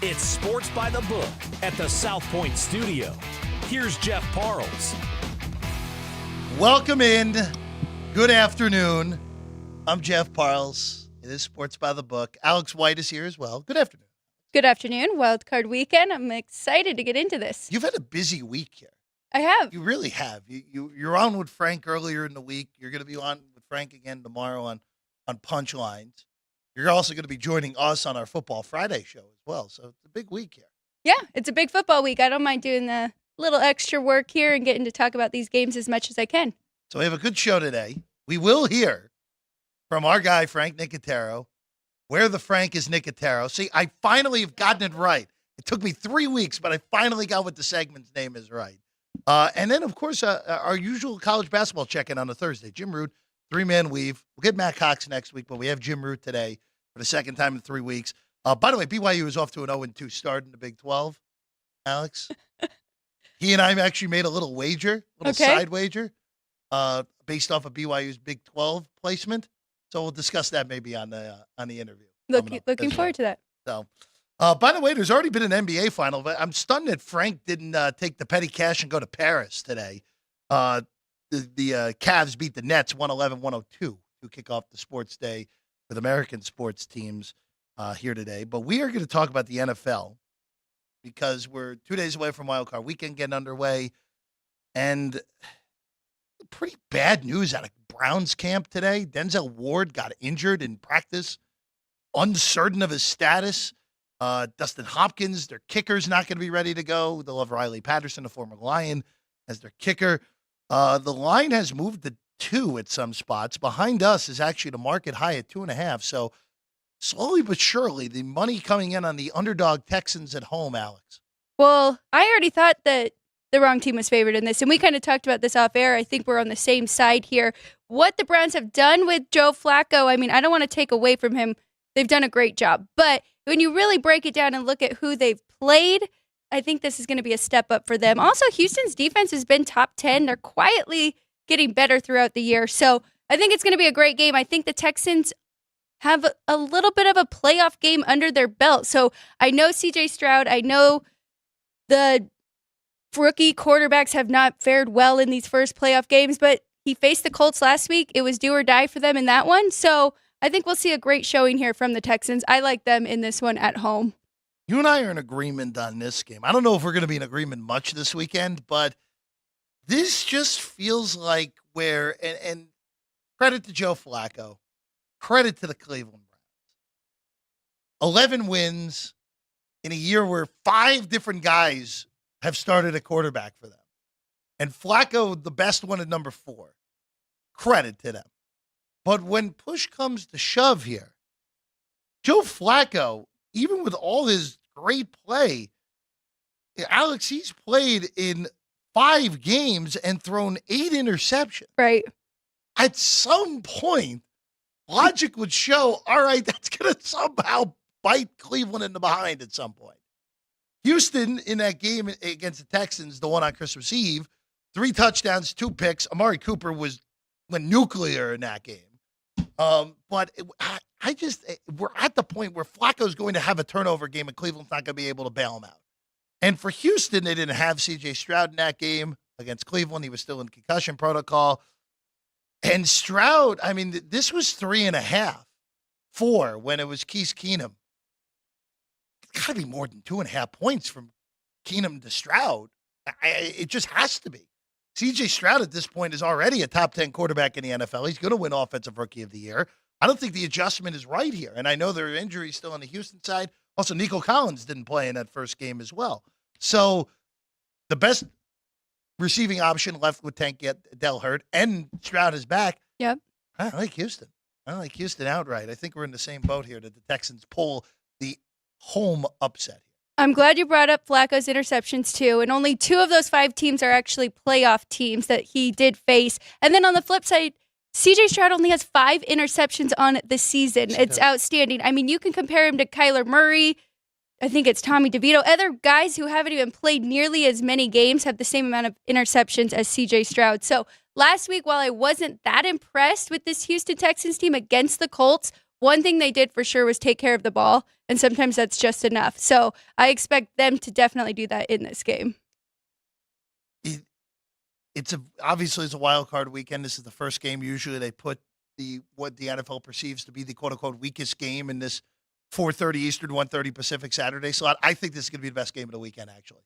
It's Sports by the Book at the South Point Studio. Here's Jeff Parles. Welcome in. Good afternoon. I'm Jeff Parles. It is Sports by the Book. Alex White is here as well. Good afternoon. Good afternoon. Wild Card weekend. I'm excited to get into this. You've had a busy week here. I have. You really have. You're on with Frank earlier in the week. You're going to be on with Frank again tomorrow on Punchlines. You're also going to be joining us on our Football Friday show as well. So it's a big week here. Yeah, it's a big football week. I don't mind doing the little extra work here and getting to talk about these games as much as I can. So we have a good show today. We will hear from our guy, Frank Nicotero, where the Frank is Nicotero. See, I finally have gotten it right. It took me 3 weeks, but I finally got what the segment's name is right. And then, of course, our usual college basketball check-in on a Thursday. Jim Root, three-man weave. We'll get Matt Cox next week, but we have Jim Root today for the second time in 3 weeks. By the way, BYU is off to an 0-2 start in the Big 12, Alex. He and I actually made a little wager, side wager, based off of BYU's Big 12 placement. So we'll discuss that maybe on the interview. Looking forward to that. So, by the way, there's already been an NBA final, but I'm stunned that Frank didn't take the petty cash and go to Paris today. The Cavs beat the Nets 111-102 to kick off the sports day with American sports teams here today. But we are going to talk about the NFL because we're 2 days away from Wild Card Weekend getting underway. And pretty bad news out of Browns camp today. Denzel Ward got injured in practice, uncertain of his status. Dustin Hopkins, their kicker's not going to be ready to go. They'll have Riley Patterson, a former Lion, as their kicker. The line has moved to 2 at some spots. Behind us is actually the market high at 2.5. So slowly but surely, the money coming in on the underdog Texans at home, Alex. Well, I already thought that the wrong team was favored in this, and we kind of talked about this off air. I think we're on the same side here. What the Browns have done with Joe Flacco, I mean, I don't want to take away from him. They've done a great job. But when you really break it down and look at who they've played, I think this is going to be a step up for them. Also, Houston's defense has been top 10. They're quietly getting better throughout the year. So I think it's going to be a great game. I think the Texans have a little bit of a playoff game under their belt. So I know CJ Stroud. I know the rookie quarterbacks have not fared well in these first playoff games, but he faced the Colts last week. It was do or die for them in that one. So I think we'll see a great showing here from the Texans. I like them in this one at home. You and I are in agreement on this game. I don't know if we're going to be in agreement much this weekend, but this just feels like where, and credit to Joe Flacco, credit to the Cleveland Browns. 11 wins in a year where 5 different guys have started a quarterback for them. And Flacco, the best one at number 4. Credit to them. But when push comes to shove here, Joe Flacco, even with all his great play, Alex, he's played in 5 games and thrown 8 interceptions. Right. At some point, logic would show, all right, that's going to somehow bite Cleveland in the behind at some point. Houston, in that game against the Texans, the one on Christmas Eve, 3 touchdowns, 2 picks. Amari Cooper went nuclear in that game. But we're at the point where Flacco's going to have a turnover game and Cleveland's not going to be able to bail him out. And for Houston, they didn't have C.J. Stroud in that game against Cleveland. He was still in concussion protocol. And Stroud, I mean, this was 3.5, 4 when it was Case Keenum. It's got to be more than 2.5 points from Keenum to Stroud. It just has to be. C.J. Stroud at this point is already a top 10 quarterback in the NFL. He's going to win Offensive Rookie of the Year. I don't think the adjustment is right here. And I know there are injuries still on the Houston side. Also, Nico Collins didn't play in that first game as well. So the best receiving option left with Tank Dell hurt, and Stroud is back. Yep. I like Houston. I like Houston outright. I think we're in the same boat here that the Texans pull the home upset here. I'm glad you brought up Flacco's interceptions, too. And only 2 of those 5 teams are actually playoff teams that he did face. And then on the flip side, C.J. Stroud only has 5 interceptions on the season. It's outstanding. I mean, you can compare him to Kyler Murray. I think it's Tommy DeVito. Other guys who haven't even played nearly as many games have the same amount of interceptions as C.J. Stroud. So last week, while I wasn't that impressed with this Houston Texans team against the Colts, one thing they did for sure was take care of the ball, and sometimes that's just enough. So I expect them to definitely do that in this game. Obviously it's a wild card weekend. This is the first game. Usually they put what the NFL perceives to be the quote unquote weakest game in this 4:30 Eastern, 1:30 Pacific Saturday slot. I think this is going to be the best game of the weekend, actually.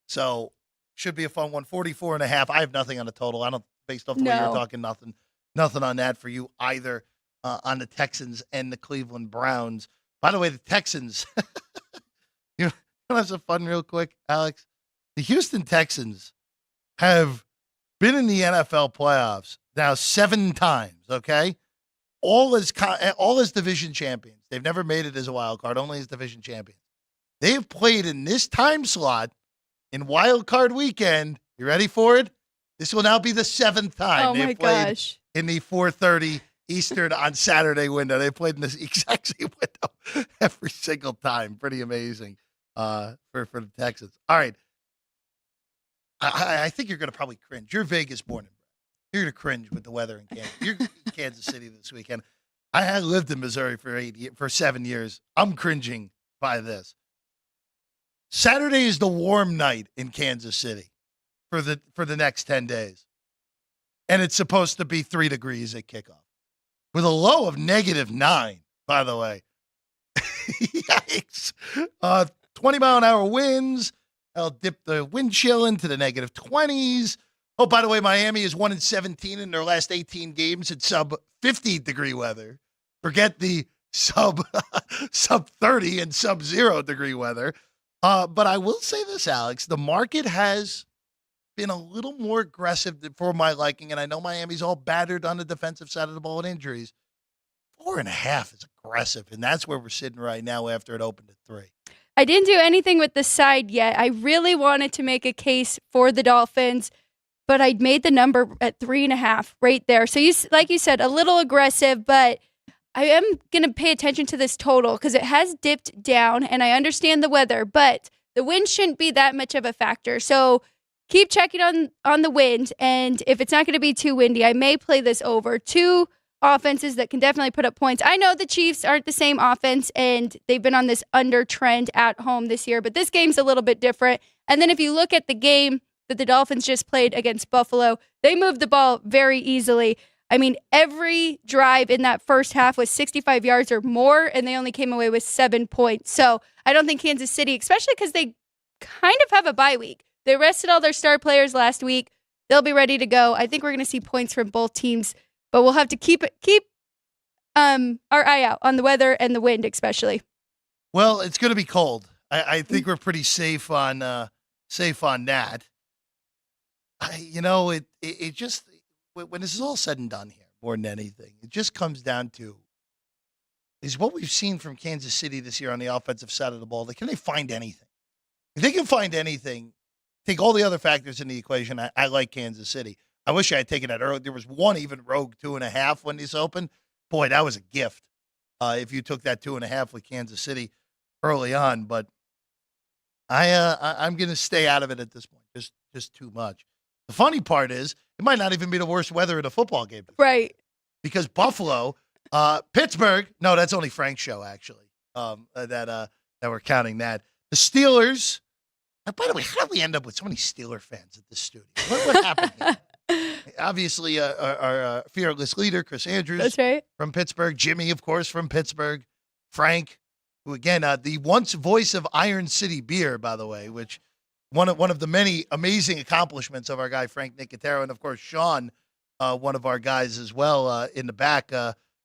So should be a fun one. 44.5. I have nothing on the total. I don't, based off the way you're talking, nothing on that for you either, on the Texans and the Cleveland Browns. By the way, the Texans, you know, have some fun real quick, Alex. The Houston Texans have been in the NFL playoffs now 7 times, okay? All as division champions. They've never made it as a wild card, only as division champions. They have played in this time slot in wild card weekend. You ready for it? This will now be the 7th time they've played in the 4:30 Eastern on Saturday window. They played in this exact same window every single time. Pretty amazing for the Texans. All right. I think you're going to probably cringe. You're Vegas born and bred. You're going to cringe with the weather in Kansas. You're in Kansas City this weekend. I had lived in Missouri for 7 years. I'm cringing by this. Saturday is the warm night in Kansas City for the next 10 days. And it's supposed to be 3 degrees at kickoff with a low of -9, by the way. Yikes. 20-mile-an-hour winds. I'll dip the wind chill into the -20s. Oh, by the way, Miami is 1-17 in their last 18 games at sub-50-degree weather. Forget the sub-30 and sub-0-degree weather. But I will say this, Alex. The market has been a little more aggressive for my liking, and I know Miami's all battered on the defensive side of the ball with injuries. 4.5 is aggressive, and that's where we're sitting right now after it opened at 3. I didn't do anything with the side yet. I really wanted to make a case for the Dolphins, but I made the number at 3.5 right there. So like you said, a little aggressive, but I am going to pay attention to this total because it has dipped down, and I understand the weather, but the wind shouldn't be that much of a factor. So keep checking on the wind, and if it's not going to be too windy, I may play this over. 2 offenses that can definitely put up points. I know the Chiefs aren't the same offense, and they've been on this under trend at home this year, but this game's a little bit different. And then if you look at the game that the Dolphins just played against Buffalo, they moved the ball very easily. I mean, every drive in that first half was 65 yards or more, and they only came away with 7 points. So I don't think Kansas City, especially because they kind of have a bye week. They rested all their star players last week. They'll be ready to go. I think we're going to see points from both teams, but we'll have to keep our eye out on the weather and the wind, especially. Well, it's going to be cold. I think we're pretty safe on that. It just, when this is all said and done here, more than anything, it just comes down to is what we've seen from Kansas City this year on the offensive side of the ball. Can they find anything? If they can find anything, take all the other factors in the equation. I like Kansas City. I wish I had taken that early. There was one even rogue 2.5 when this opened. Boy, that was a gift. If you took that 2.5 with Kansas City early on, but I'm going to stay out of it at this point. Just too much. The funny part is it might not even be the worst weather in a football game, right? Because Buffalo, Pittsburgh. No, that's only Frank's show actually. That we're counting that. The Steelers. By the way, how did we end up with so many Steeler fans at this studio? What happened here? Obviously, our fearless leader, Chris Andrews, that's right, from Pittsburgh. Jimmy, of course, from Pittsburgh. Frank, who again, the once voice of Iron City Beer, by the way, which one of the many amazing accomplishments of our guy Frank Nicotero, and of course Sean, one of our guys as well, in the back,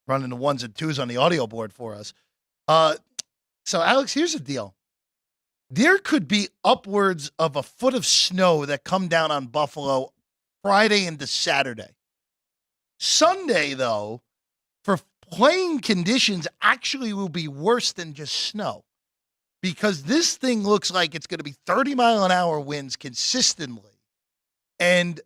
running the 1s and 2s on the audio board for us. So, Alex, here's the deal. There could be upwards of a foot of snow that come down on Buffalo Friday into Saturday. Sunday, though, for playing conditions, actually will be worse than just snow because this thing looks like it's going to be 30-mile-an-hour winds consistently and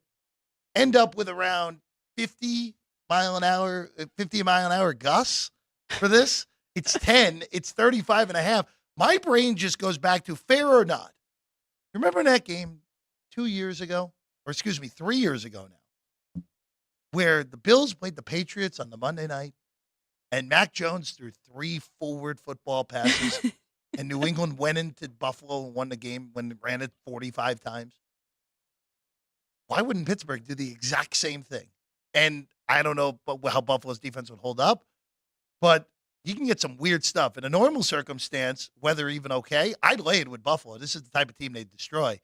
end up with around 50-mile-an-hour gusts for this. It's 10. It's 35.5. My brain just goes back to fair or not. Remember that game 2 years ago? Or 3 years ago now, where the Bills played the Patriots on the Monday night, and Mac Jones threw 3 forward football passes, and New England went into Buffalo and won the game when it ran it 45 times. Why wouldn't Pittsburgh do the exact same thing? And I don't know how Buffalo's defense would hold up, but you can get some weird stuff. In a normal circumstance, weather even okay, I'd lay it with Buffalo. This is the type of team they destroy.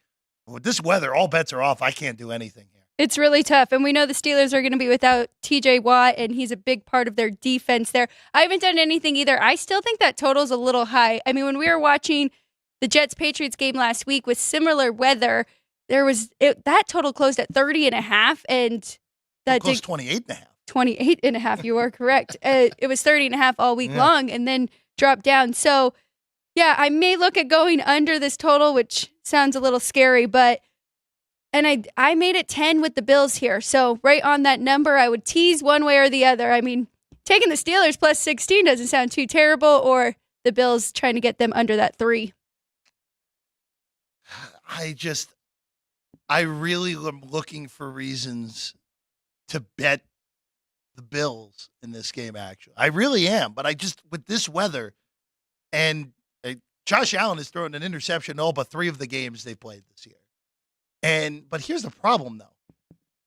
But with this weather, all bets are off. I can't do anything here. It's really tough, and we know the Steelers are going to be without TJ Watt, and he's a big part of their defense there. I haven't done anything either. I still think that total's a little high. I mean, when we were watching the Jets-Patriots game last week with similar weather, that total closed at 30.5, and that closed 28.5. 28.5, you are correct. It was 30.5 all week long, and then dropped down. So, yeah, I may look at going under this total, which sounds a little scary, but I made it 10 with the Bills here. So right on that number, I would tease one way or the other. I mean, taking the Steelers plus 16 doesn't sound too terrible, or the Bills trying to get them under that 3. I really am looking for reasons to bet the Bills in this game, actually. I really am, but with this weather, and Josh Allen has thrown an interception in all but 3 of the games they played this year. But here's the problem, though.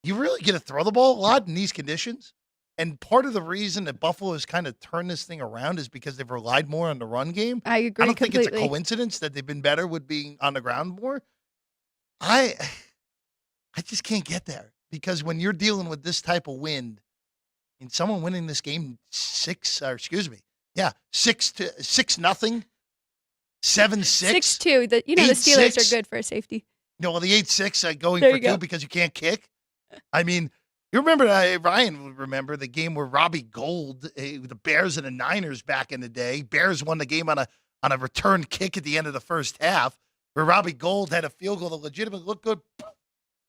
You really get to throw the ball a lot in these conditions. And part of the reason that Buffalo has kind of turned this thing around is because they've relied more on the run game. I agree. I don't completely. think it's a coincidence that they've been better with being on the ground more. I just can't get there, because when you're dealing with this type of wind and someone winning this game 6-0, 7-6, 6-2. The Steelers are good for a safety. Well, the 8-6 going There for you 2 go. because you can't kick. I mean, you remember, Ryan would remember the game where Robbie Gould, the Bears and the Niners back in the day. Bears won the game on a return kick at the end of the first half, where Robbie Gould had a field goal that legitimately looked good,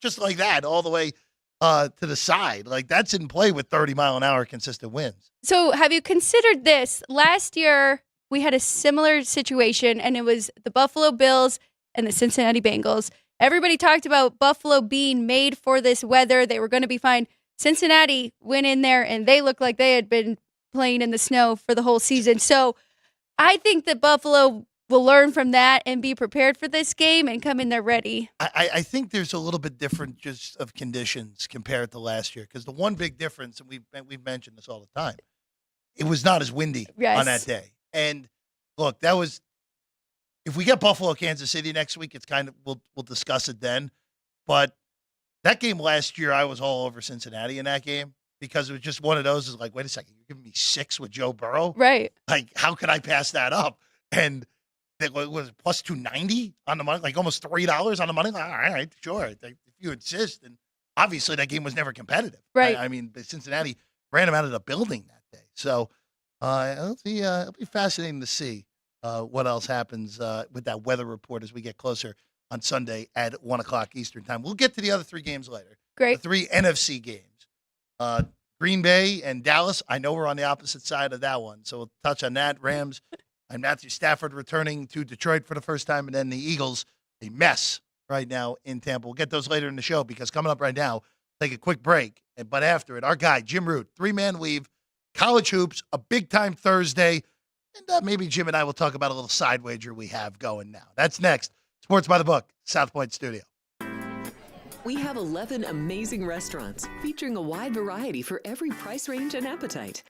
just like that, all the way to the side. Like, that's in play with 30-mile-an-hour consistent winds. So have you considered this? Last year, we had a similar situation, and it was the Buffalo Bills and the Cincinnati Bengals. Everybody talked about Buffalo being made for this weather. They were going to be fine. Cincinnati went in there, and they looked like they had been playing in the snow for the whole season. So I think that Buffalo will learn from that and be prepared for this game and come in there ready. I think there's a little bit different just of conditions compared to last year, because the one big difference, and we've mentioned this all the time, it was not as windy on that day. And look, that was, if we get Buffalo, Kansas City next week, it's kind of, we'll discuss it then. But that game last year, I was all over Cincinnati in that game, because it was just one of those, is like, wait a second, you're giving me 6 with Joe Burrow? Right. Like, how could I pass that up? And it was plus 290 on the money, like almost $3 on the money. Like, all right, sure. If you insist. And obviously that game was never competitive. Right. I mean, Cincinnati ran them out of the building that day. So it'll be fascinating to see what else happens with that weather report as we get closer on Sunday at 1 o'clock Eastern time. We'll get to the other 3 games later. Great. The 3 NFC games. Green Bay and Dallas. I know we're on the opposite side of that one, so we'll touch on that. Rams and Matthew Stafford returning to Detroit for the first time, and then the Eagles, a mess right now in Tampa. We'll get those later in the show, because coming up right now, take a quick break. But after it, our guy, Jim Root, 3-man weave, college hoops, a big-time Thursday, and maybe Jim and I will talk about a little side wager we have going now. That's next. Sports by the Book, South Point Studio. We have 11 amazing restaurants featuring a wide variety for every price range and appetite.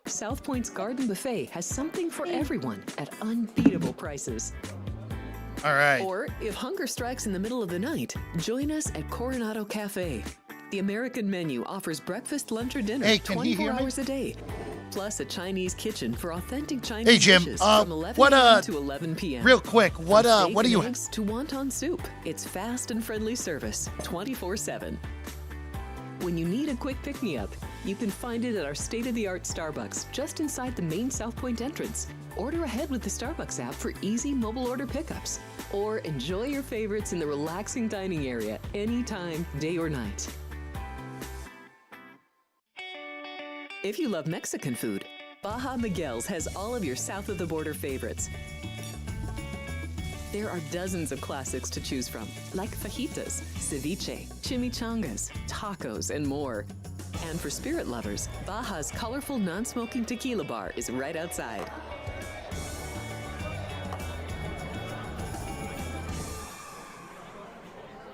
South Point's Garden Buffet has something for everyone at unbeatable prices. All right. Or, if hunger strikes in the middle of the night, join us at Coronado Cafe. The American menu offers breakfast, lunch, or dinner 24 hours a day. Plus a Chinese kitchen for authentic Chinese Jim, dishes from 11 a.m. to 11 p.m. Real quick, what do you have? To wonton soup. It's fast and friendly service, 24/7. When you need a quick pick-me-up, you can find it at our state-of-the-art Starbucks just inside the main South Point entrance. Order ahead with the Starbucks app for easy mobile order pickups. Or enjoy your favorites in the relaxing dining area anytime, day or night. If you love Mexican food, Baja Miguel's has all of your south-of-the-border favorites. There are dozens of classics to choose from, like fajitas, ceviche, chimichangas, tacos, and more. And for spirit lovers, Baja's colorful non-smoking tequila bar is right outside.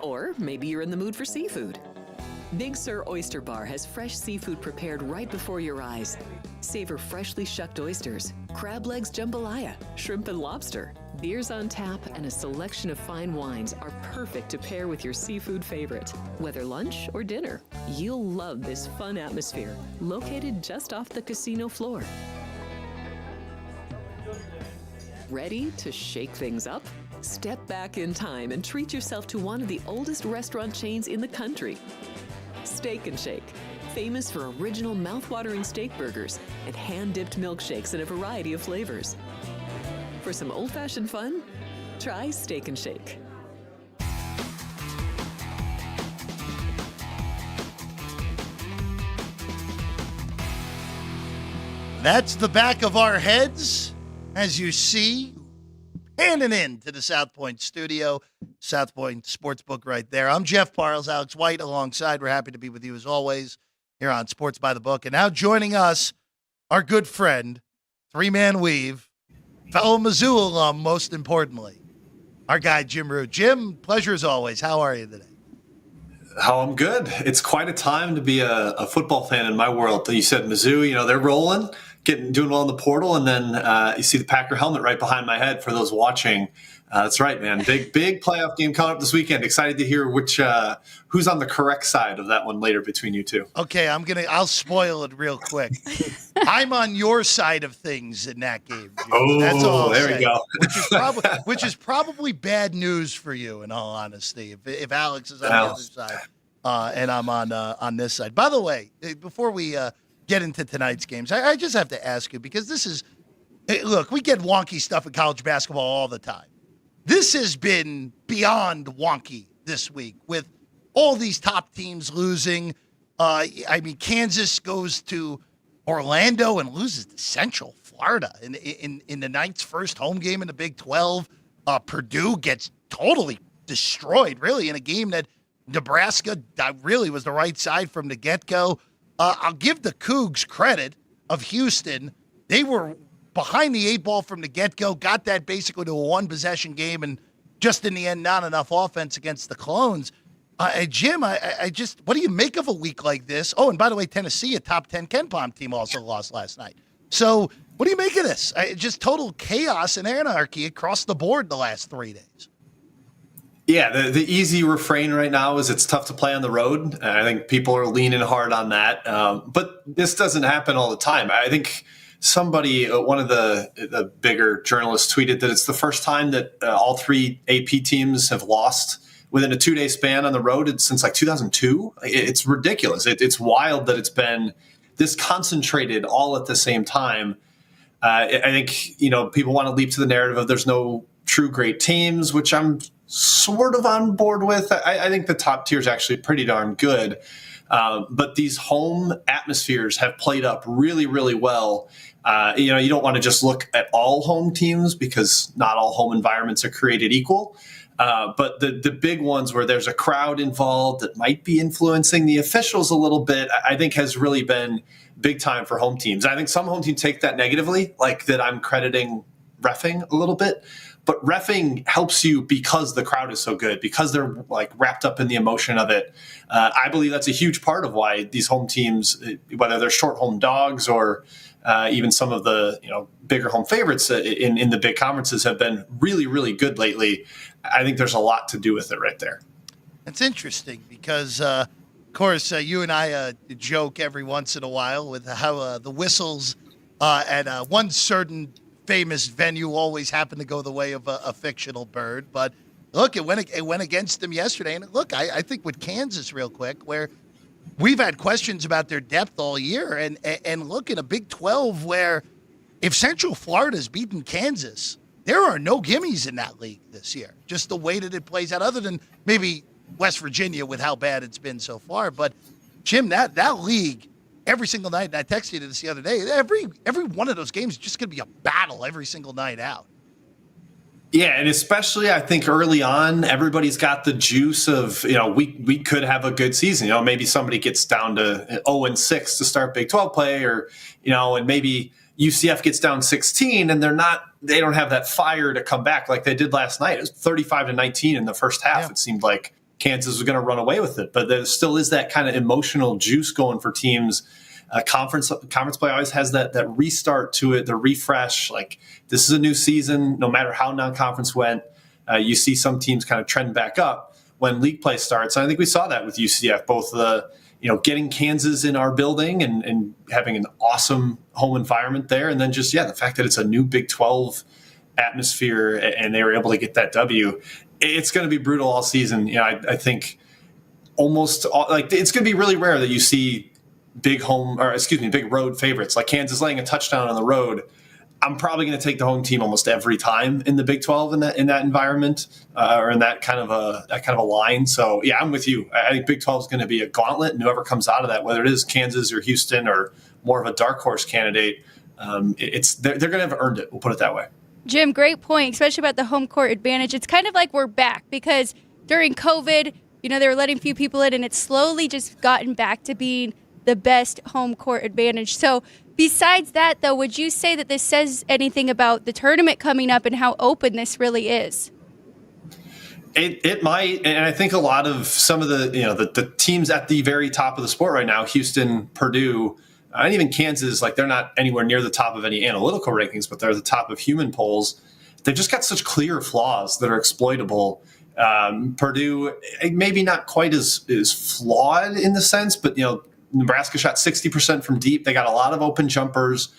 Or maybe you're in the mood for seafood. Big Sur Oyster Bar has fresh seafood prepared right before your eyes. Savor freshly shucked oysters, crab legs jambalaya, shrimp and lobster. Beers on tap and a selection of fine wines are perfect to pair with your seafood favorite. Whether lunch or dinner, you'll love this fun atmosphere, located just off the casino floor. Ready to shake things up? Step back in time and treat yourself to one of the oldest restaurant chains in the country. Steak and Shake, famous for original mouth-watering steak burgers and hand-dipped milkshakes in a variety of flavors. For some old-fashioned fun, try Steak and Shake. That's the back of our heads, as you see, handing in to the South Point studio, South Point Sportsbook right there. I'm Jeff Parles, Alex White alongside. We're happy to be with you as always here on Sports by the Book. And now joining us, our good friend, three-man weave, fellow Mizzou alum, most importantly, our guy Jim Root. Jim, pleasure as always. How are you today? Oh, I'm good. It's quite a time to be a football fan in my world. You said Mizzou, they're rolling, doing well in the portal, and then you see the Packer helmet right behind my head for those watching. That's right, man. Big playoff game coming up this weekend. Excited to hear who's on the correct side of that one later between you two. Okay, I'll spoil it real quick. I'm on your side of things in that game, Jim. Oh, that's all. There we go. Which is probably bad news for you, in all honesty. If Alex is on the other side and I'm on this side. By the way, before we get into tonight's games, I just have to ask you, because this is look, we get wonky stuff in college basketball all the time. This has been beyond wonky this week with all these top teams losing. Kansas goes to Orlando and loses to Central Florida in the Knights' first home game in the Big 12. Purdue gets totally destroyed, really, in a game that Nebraska really was the right side from the get-go. I'll give the Cougs credit of Houston. They were behind the eight ball from the get-go, got that basically to a one-possession game, and just in the end, not enough offense against the Clones. Jim, what do you make of a week like this? Oh, and by the way, Tennessee, a top 10 KenPom team, also lost last night. So what do you make of this? Just total chaos and anarchy across the board the last 3 days. Yeah, the easy refrain right now is it's tough to play on the road. I think people are leaning hard on that. But this doesn't happen all the time. I think somebody, one of the bigger journalists, tweeted that it's the first time that all three AP teams have lost within a 2-day span on the road since like 2002. It's ridiculous. It's wild that it's been this concentrated all at the same time. I think, people want to leap to the narrative of there's no true great teams, which I'm sort of on board with. I think the top tier is actually pretty darn good. But these home atmospheres have played up really, really well. You don't want to just look at all home teams because not all home environments are created equal. But the big ones where there's a crowd involved that might be influencing the officials a little bit, I think has really been big time for home teams. I think some home teams take that negatively, like that I'm crediting reffing a little bit. But reffing helps you because the crowd is so good, because they're like wrapped up in the emotion of it. I believe that's a huge part of why these home teams, whether they're short home dogs or even some of the bigger home favorites in the big conferences, have been really, really good lately. I think there's a lot to do with it right there. It's interesting because, of course, you and I joke every once in a while with how the whistles at one certain famous venue always happen to go the way of a fictional bird. But look, it went against them yesterday. And look, I think with Kansas real quick, where we've had questions about their depth all year. And look, in a Big 12 where if Central Florida's beaten Kansas, there are no gimmies in that league this year. Just the way that it plays out, other than maybe West Virginia with how bad it's been so far. But, Jim, that league, every single night, and I texted you this the other day, every one of those games is just going to be a battle every single night out. Yeah, and especially I think early on, everybody's got the juice of, we could have a good season. Maybe somebody gets down to 0-6 to start Big 12 play, or, and maybe UCF gets down 16 and they don't have that fire to come back like they did last night. It was 35-19 in the first half. Yeah. It seemed like Kansas was going to run away with it, but there still is that kind of emotional juice going for teams. Conference play always has that restart to it, the refresh. Like, this is a new season. No matter how non-conference went, you see some teams kind of trend back up when league play starts. And I think we saw that with UCF, both getting Kansas in our building and having an awesome home environment there, and then just the fact that it's a new Big 12 atmosphere and they were able to get that W. It's going to be brutal all season. I think almost it's going to be really rare that you see big road favorites like Kansas laying a touchdown on the road. I'm probably going to take the home team almost every time in the Big 12 in that environment or in that kind of a line. So yeah, I'm with you. I think Big 12 is going to be a gauntlet, and whoever comes out of that, whether it is Kansas or Houston or more of a dark horse candidate, they're going to have earned it. We'll put it that way. Jim, great point, especially about the home court advantage. It's kind of like we're back because during COVID, they were letting few people in, and it's slowly just gotten back to being the best home court advantage. So besides that, though, would you say that this says anything about the tournament coming up and how open this really is? It might, and I think a lot of some of the teams at the very top of the sport right now, Houston, Purdue, and even Kansas, they're not anywhere near the top of any analytical rankings, but they're the top of human polls. They've just got such clear flaws that are exploitable. Purdue, maybe not quite as flawed in the sense, but Nebraska shot 60% from deep. They got a lot of open jumpers.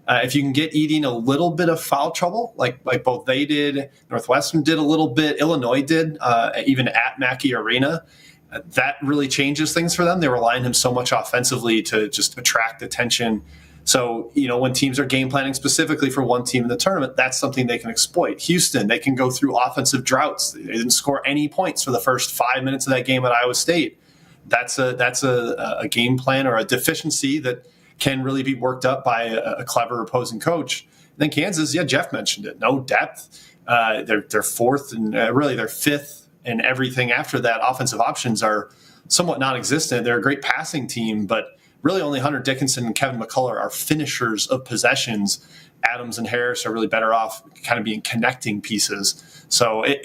If you can get Eating a little bit of foul trouble, like both they did, Northwestern did a little bit, Illinois did, even at Mackey Arena, that really changes things for them. They rely on him so much offensively to just attract attention. So, when teams are game planning specifically for one team in the tournament, that's something they can exploit. Houston, they can go through offensive droughts. They didn't score any points for the first 5 minutes of that game at Iowa State. That's a game plan or a deficiency that can really be worked up by a clever opposing coach. And then Kansas, Jeff mentioned it. No depth. They're fourth and really they're fifth, and everything after that. Offensive options are somewhat non-existent. They're a great passing team, but really only Hunter Dickinson and Kevin McCullough are finishers of possessions. Adams and Harris are really better off kind of being connecting pieces. So I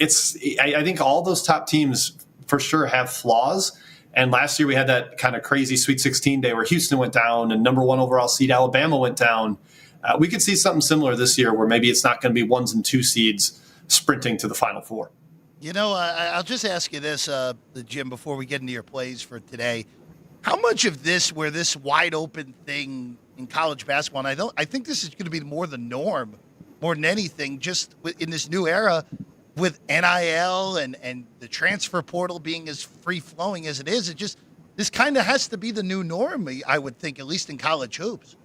think all those top teams for sure have flaws. And last year we had that kind of crazy Sweet 16 day where Houston went down and number 1 overall seed Alabama went down. We could see something similar this year where maybe it's not going to be 1s and 2 seeds sprinting to the Final Four. I'll just ask you this, Jim, before we get into your plays for today. How much of this, where this wide open thing in college basketball, and I think this is going to be more the norm, more than anything, just in this new era, with NIL and the transfer portal being as free-flowing as it is, this kind of has to be the new norm, I would think, at least in college hoops.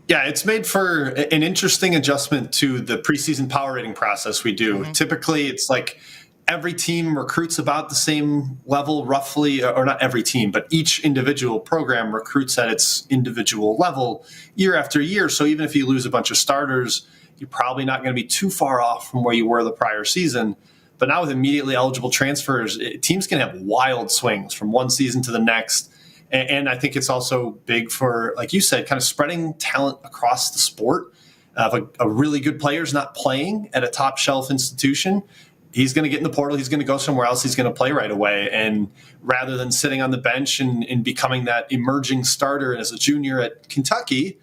Yeah, it's made for an interesting adjustment to the preseason power rating process we do. Mm-hmm. Typically, it's like every team recruits about the same level, roughly, or not every team, but each individual program recruits at its individual level year after year. So even if you lose a bunch of starters, you're probably not going to be too far off from where you were the prior season. But now with immediately eligible transfers, teams can have wild swings from one season to the next. And I think it's also big for, like you said, kind of spreading talent across the sport. If a really good player is not playing at a top shelf institution, he's going to get in the portal. He's going to go somewhere else. He's going to play right away. And rather than sitting on the bench and becoming that emerging starter as a junior at Kentucky,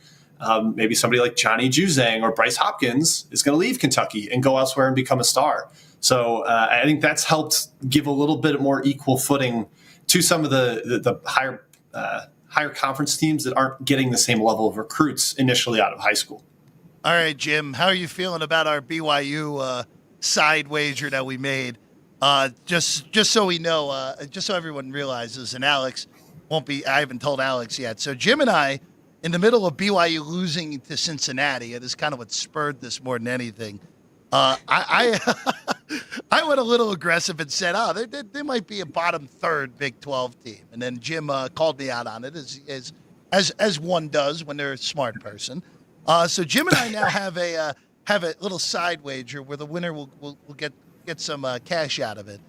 maybe somebody like Johnny Juzang or Bryce Hopkins is going to leave Kentucky and go elsewhere and become a star. So I think that's helped give a little bit more equal footing to some of the higher conference teams that aren't getting the same level of recruits initially out of high school. All right, Jim, how are you feeling about our BYU side wager that we made? Just so we know, just so everyone realizes, and Alex won't be, I haven't told Alex yet. So Jim and I, in the middle of BYU losing to Cincinnati, it is kind of what spurred this more than anything. I went a little aggressive and said, they might be a bottom third Big 12 team. And then Jim called me out on it, as one does when they're a smart person. So Jim and I now have have a little side wager where the winner will get some cash out of it.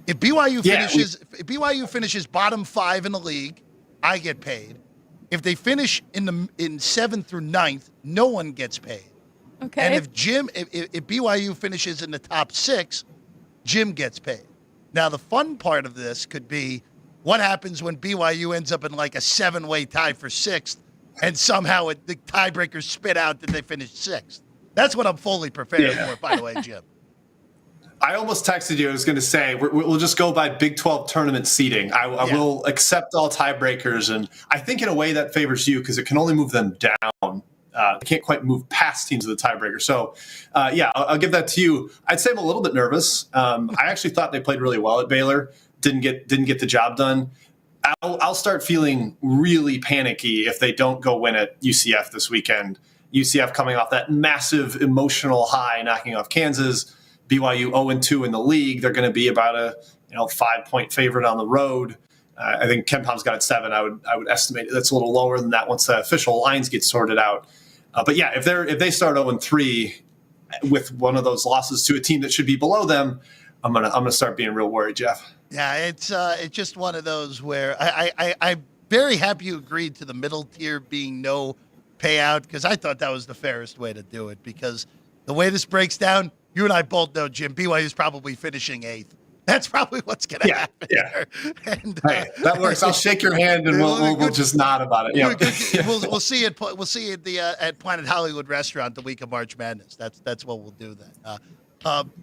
If BYU finishes bottom 5 in the league, I get paid. If they finish in 7th through 9th, no one gets paid. Okay. And if BYU finishes in the top 6, Jim gets paid. Now the fun part of this could be what happens when BYU ends up in like a 7-way tie for 6th, and somehow the tiebreakers spit out that they finished 6th. That's what I'm fully prepared for, by the way, Jim. I almost texted you. I was going to say we'll just go by Big 12 tournament seeding. I will accept all tiebreakers, and I think in a way that favors you because it can only move them down. They can't quite move past teams with the tiebreaker. So, I'll give that to you. I'd say I'm a little bit nervous. I actually thought they played really well at Baylor. Didn't get the job done. I'll start feeling really panicky if they don't go win at UCF this weekend. UCF coming off that massive emotional high, knocking off Kansas. BYU 0-2 in the league. They're going to be about a 5-point favorite on the road. I think KenPom's got it 7. I would estimate that's a little lower than that once the official lines get sorted out. But yeah, if they start 0-3 with one of those losses to a team that should be below them, I'm gonna start being real worried, Jeff. Yeah, it's just one of those where I'm very happy you agreed to the middle tier being no payout because I thought that was the fairest way to do it because the way this breaks down, you and I both know, Jim, BYU is probably finishing 8th. That's probably what's going to happen. Yeah, and, hey, that works. I'll shake your hand and we'll just nod about it. Yeah, we'll see it. We'll see it at Planet Hollywood Restaurant the week of March Madness. That's what we'll do then.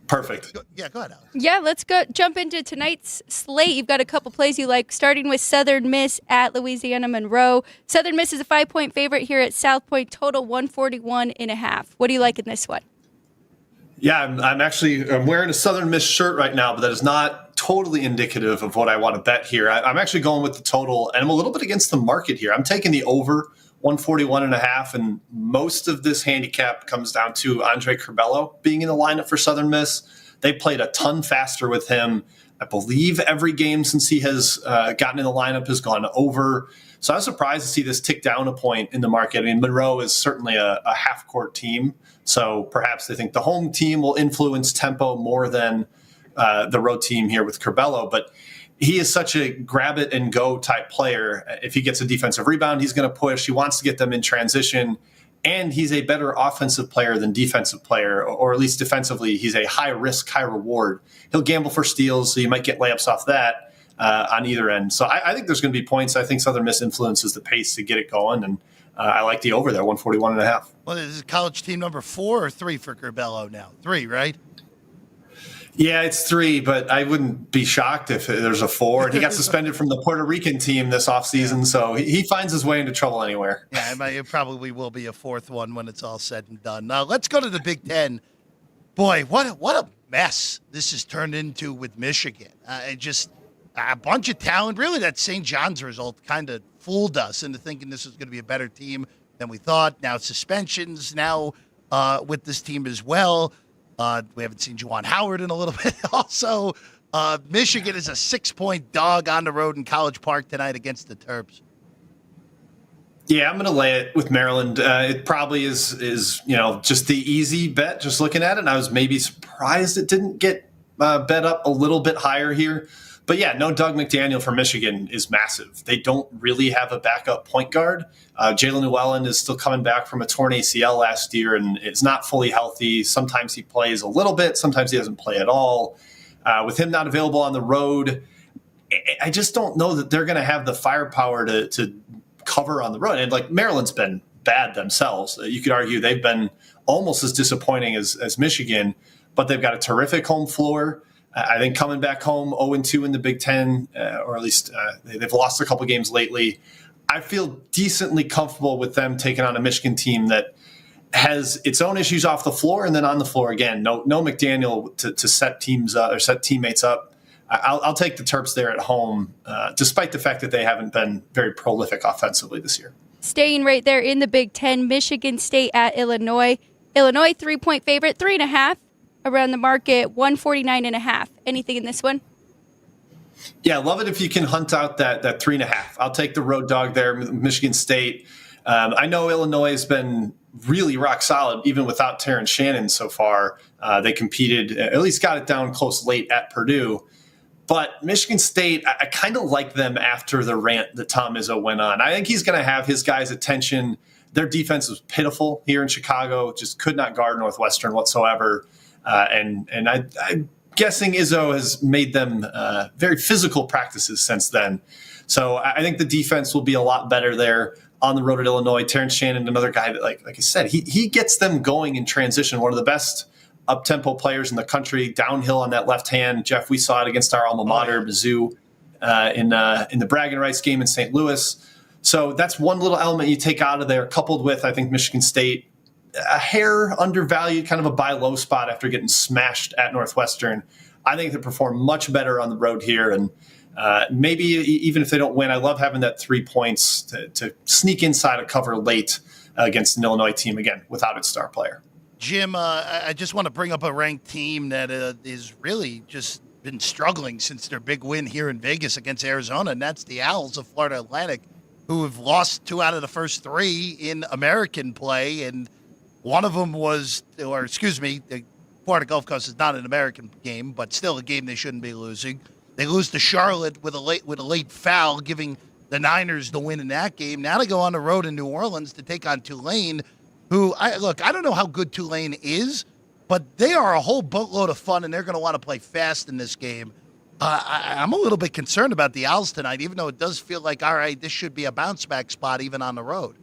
Perfect. Go ahead, Alex. Yeah, let's jump into tonight's slate. You've got a couple plays you like, starting with Southern Miss at Louisiana Monroe. Southern Miss is a 5-point favorite here at South Point, total 141.5. What do you like in this one? Yeah, I'm wearing a Southern Miss shirt right now, but that is not totally indicative of what I want to bet here. I'm actually going with the total, and I'm a little bit against the market here. I'm taking the over 141.5, and most of this handicap comes down to Andre Curbelo being in the lineup for Southern Miss. They played a ton faster with him. I believe every game since he has gotten in the lineup has gone over. So I was surprised to see this tick down a point in the market. I mean, Monroe is certainly a half-court team, so perhaps they think the home team will influence tempo more than the road team here with Curbelo. But he is such a grab-it-and-go type player. If he gets a defensive rebound, he's going to push. He wants to get them in transition, and he's a better offensive player than defensive player, or at least defensively, he's a high-risk, high-reward. He'll gamble for steals, so you might get layups off that. On either end. So I think there's going to be points. I think Southern Miss influences the pace to get it going, and I like the over there, 141.5. Well, this is college team number 4 or 3 for Curbelo now? 3, right? Yeah, it's 3, but I wouldn't be shocked if there's a 4. And he got suspended from the Puerto Rican team this offseason, so he finds his way into trouble anywhere. Yeah, it probably will be a 4th one when it's all said and done. Now, let's go to the Big Ten. Boy, what a mess this has turned into with Michigan. A bunch of talent. Really, that St. John's result kind of fooled us into thinking this was going to be a better team than we thought. Now suspensions now with this team as well. We haven't seen Juwan Howard in a little bit. Also, Michigan is a 6-point dog on the road in College Park tonight against the Terps. Yeah, I'm going to lay it with Maryland. It probably is just the easy bet, just looking at it. And I was maybe surprised it didn't get bet up a little bit higher here. But yeah, no Doug McDaniel for Michigan is massive. They don't really have a backup point guard. Jalen Llewellyn is still coming back from a torn ACL last year and is not fully healthy. Sometimes he plays a little bit. Sometimes he doesn't play at all. With him not available on the road, I just don't know that they're going to have the firepower to cover on the road. And like Maryland's been bad themselves. You could argue they've been almost as disappointing as Michigan, but they've got a terrific home floor. I think coming back home 0-2 in the Big Ten, or at least they've lost a couple games lately. I feel decently comfortable with them taking on a Michigan team that has its own issues off the floor and then on the floor again. No McDaniel to set teams up or set teammates up. I'll take the Terps there at home, despite the fact that they haven't been very prolific offensively this year. Staying right there in the Big Ten, Michigan State at Illinois. Illinois 3-point favorite, 3.5. Around the market, 149.5. Anything in this one? Yeah, love it if you can hunt out that 3.5. I'll take the road dog there, Michigan State. I know Illinois has been really rock solid, even without Terrence Shannon so far. They competed, at least got it down close late at Purdue. But Michigan State, I kind of like them after the rant that Tom Izzo went on. I think he's going to have his guys' attention. Their defense was pitiful here in Chicago, just could not guard Northwestern whatsoever. And I'm guessing Izzo has made them very physical practices since then. So I think the defense will be a lot better there on the road at Illinois. Terrence Shannon, another guy that, like I said, he gets them going in transition. One of the best up-tempo players in the country, downhill on that left hand. Jeff, we saw it against our alma mater, Mizzou, in the bragging rights game in St. Louis. So that's one little element you take out of there, coupled with, I think, Michigan State, a hair undervalued, kind of a buy low spot after getting smashed at Northwestern. I think they perform much better on the road here. And maybe even if they don't win, I love having that 3 points to sneak inside a cover late against an Illinois team, again, without its star player. Jim, I just want to bring up a ranked team that is really just been struggling since their big win here in Vegas against Arizona, and that's the Owls of Florida Atlantic, who have lost 2 out of the first 3 in American play, and one of them was, the Florida Gulf Coast is not an American game, but still a game they shouldn't be losing. They lose to Charlotte with a late foul, giving the Niners the win in that game. Now they go on the road in New Orleans to take on Tulane, who, I don't know how good Tulane is, but they are a whole boatload of fun, and they're going to want to play fast in this game. I'm a little bit concerned about the Owls tonight, even though it does feel like, all right, this should be a bounce-back spot even on the road.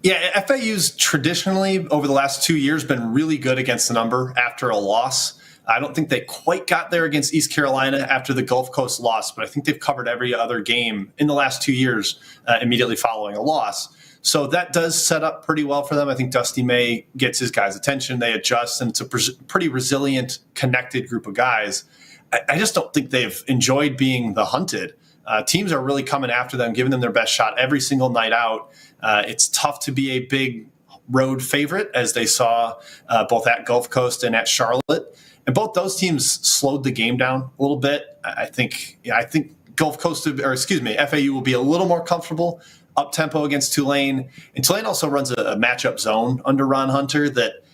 Yeah, FAU's traditionally, over the last 2 years, been really good against the number after a loss. I don't think they quite got there against East Carolina after the Gulf Coast loss, but I think they've covered every other game in the last 2 years immediately following a loss. So that does set up pretty well for them. I think Dusty May gets his guys' attention. They adjust, and it's a pretty resilient, connected group of guys. I just don't think they've enjoyed being the hunted. Teams are really coming after them, giving them their best shot every single night out. It's tough to be a big road favorite, as they saw both at Gulf Coast and at Charlotte. And both those teams slowed the game down a little bit. I think Gulf Coast, FAU will be a little more comfortable up tempo against Tulane. And Tulane also runs a matchup zone under Ron Hunter that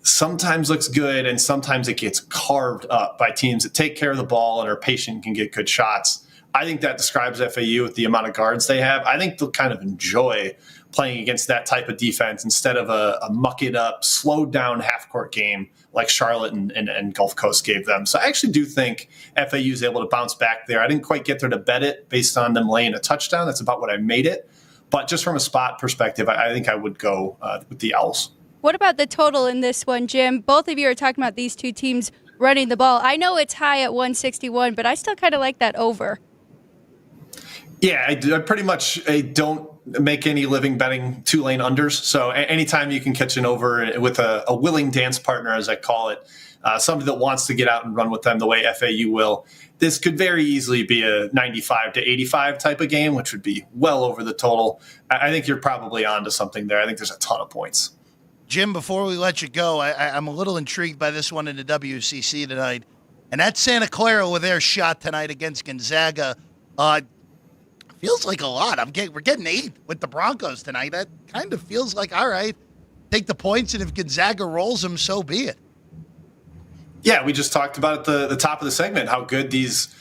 sometimes looks good, and sometimes it gets carved up by teams that take care of the ball and are patient and can get good shots. I think that describes FAU with the amount of guards they have. I think they'll kind of enjoy playing against that type of defense instead of a muck it up, slowed down half-court game like Charlotte and Gulf Coast gave them. So I actually do think FAU is able to bounce back there. I didn't quite get there to bet it based on them laying a touchdown. That's about what I made it. But just from a spot perspective, I think I would go with the Owls. What about the total in this one, Jim? Both of you are talking about these two teams running the ball. I know it's high at 161, but I still kind of like that over. Yeah, I pretty much don't make any living betting Tulane unders. So anytime you can catch an over with a willing dance partner, as I call it, somebody that wants to get out and run with them the way FAU will, this could very easily be a 95 to 85 type of game, which would be well over the total. I think you're probably onto something there. I think there's a ton of points. Jim, before we let you go, I'm a little intrigued by this one in the WCC tonight. And that's Santa Clara with their shot tonight against Gonzaga. Feels like a lot. We're getting 8 with the Broncos tonight. That kind of feels like, all right, take the points, and if Gonzaga rolls them, so be it. Yeah, we just talked about at the top of the segment how good these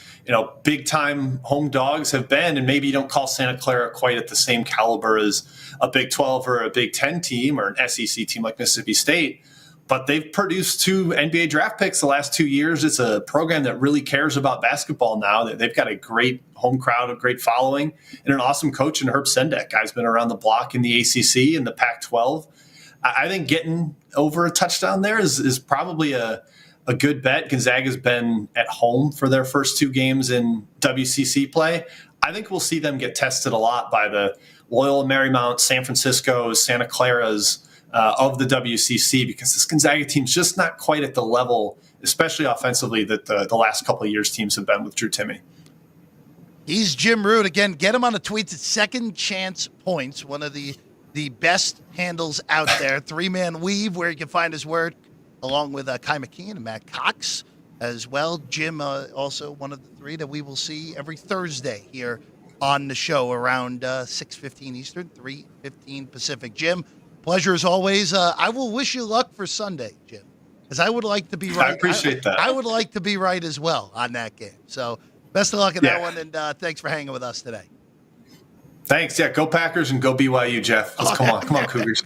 big-time home dogs have been, and maybe you don't call Santa Clara quite at the same caliber as a Big 12 or a Big 10 team or an SEC team like Mississippi State, but they've produced 2 NBA draft picks the last 2 years. It's a program that really cares about basketball now. They've got a great home crowd, a great following, and an awesome coach in Herb Sendek. Guy's been around the block in the ACC and the Pac-12. I think getting over a touchdown there is probably a good bet. Gonzaga's been at home for their first 2 games in WCC play. I think we'll see them get tested a lot by the Loyola Marymount, San Francisco's, Santa Clara's of the WCC, because this Gonzaga team's just not quite at the level, especially offensively, that the last couple of years teams have been with Drew Timme. He's Jim Root. Again, get him on the tweets at Second Chance Points, one of the best handles out there. 3-man weave, where you can find his work, along with Kai McKeon and Matt Cox as well. Jim, also one of the 3 that we will see every Thursday here on the show around 6:15 Eastern, 3:15 Pacific. Jim, pleasure as always. I will wish you luck for Sunday, Jim, because I would like to be right. I appreciate that. I would like to be right as well on that game. So best of luck in that one, and thanks for hanging with us today. Thanks. Yeah, go Packers and go BYU, Jeff. Come on, Cougars.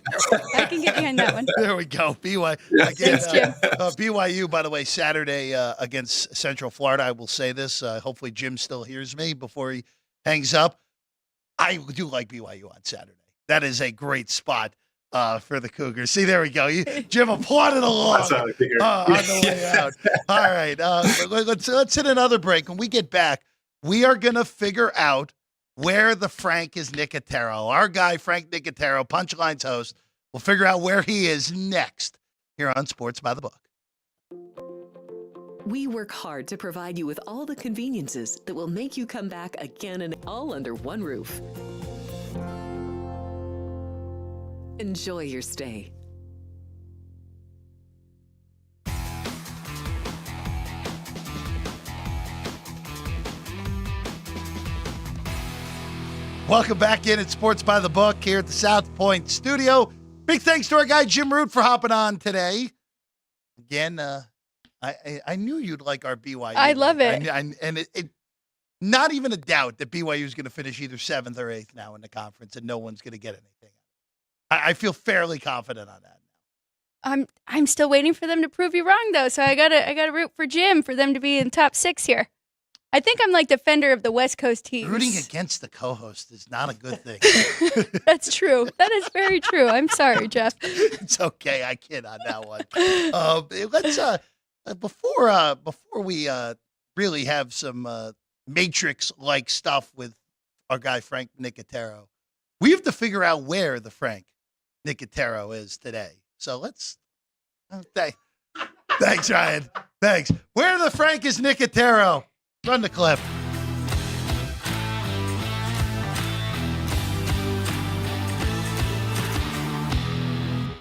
I can get behind that one. There we go. BYU. Thanks, Jim. BYU, by the way, Saturday against Central Florida. I will say this. Hopefully Jim still hears me before he hangs up. I do like BYU on Saturday. That is a great spot for the Cougars. See, there we go. Jim applauded along That's how I figured. on the way out. All right. Let's hit another break. When we get back, we are going to figure out where the Frank is Nicotero. Our guy, Frank Nicotero, Punchline's host, will figure out where he is next here on Sports by the Book. We work hard to provide you with all the conveniences that will make you come back again and all under one roof. Enjoy your stay. Welcome back in at Sports by the Book here at the South Point studio. Big thanks to our guy Jim Root for hopping on today. Again, I knew you'd like our BYU. I love it. And it not even a doubt that BYU is going to finish either 7th or 8th now in the conference, and no one's going to get anything. I feel fairly confident on that. I'm still waiting for them to prove you wrong though, so I gotta root for Jim for them to be in top 6 here. I think I'm like defender of the West Coast teams. Rooting against the co-host is not a good thing. That's true. That is very true. I'm sorry, Jeff. It's okay. I kid on that one. Let's before we really have some Matrix-like stuff with our guy Frank Nicotero, we have to figure out where the Frank Nicotero is today. So let's. Thanks, Ryan. Thanks. Where the Frank is Nicotero? Run the clip.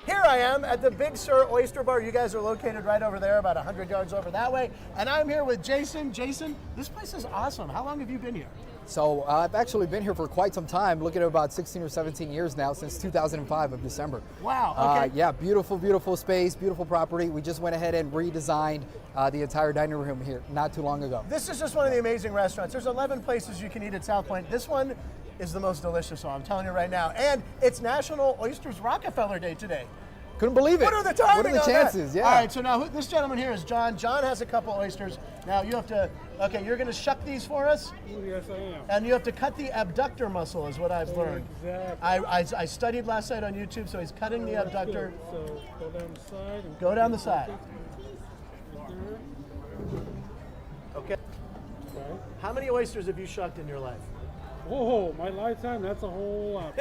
Here I am at the Big Sur Oyster Bar. You guys are located right over there, about 100 yards over that way. And I'm here with Jason. Jason, this place is awesome. How long have you been here? So I've actually been here for quite some time, looking at about 16 or 17 years now, since 2005 of December. Wow, okay. Yeah, beautiful space, beautiful property. We just went ahead and redesigned the entire dining room here not too long ago. This is just one of the amazing restaurants. There's 11 places you can eat at South Point. This one is the most delicious, so I'm telling you right now. And it's National Oysters Rockefeller Day today. Couldn't believe it. What are the timing What are the on chances? That? Yeah. All right, so now this gentleman here is John. John has a couple oysters. Now you have to, okay, you're going to shuck these for us? Yes, I am. And you have to cut the abductor muscle is what I've learned. Exactly. I studied last night on YouTube, so he's cutting the abductor. So go down the side. And Go down the side. Right there. Okay. Right. How many oysters have you shucked in your life? Whoa, my lifetime, that's a whole lot.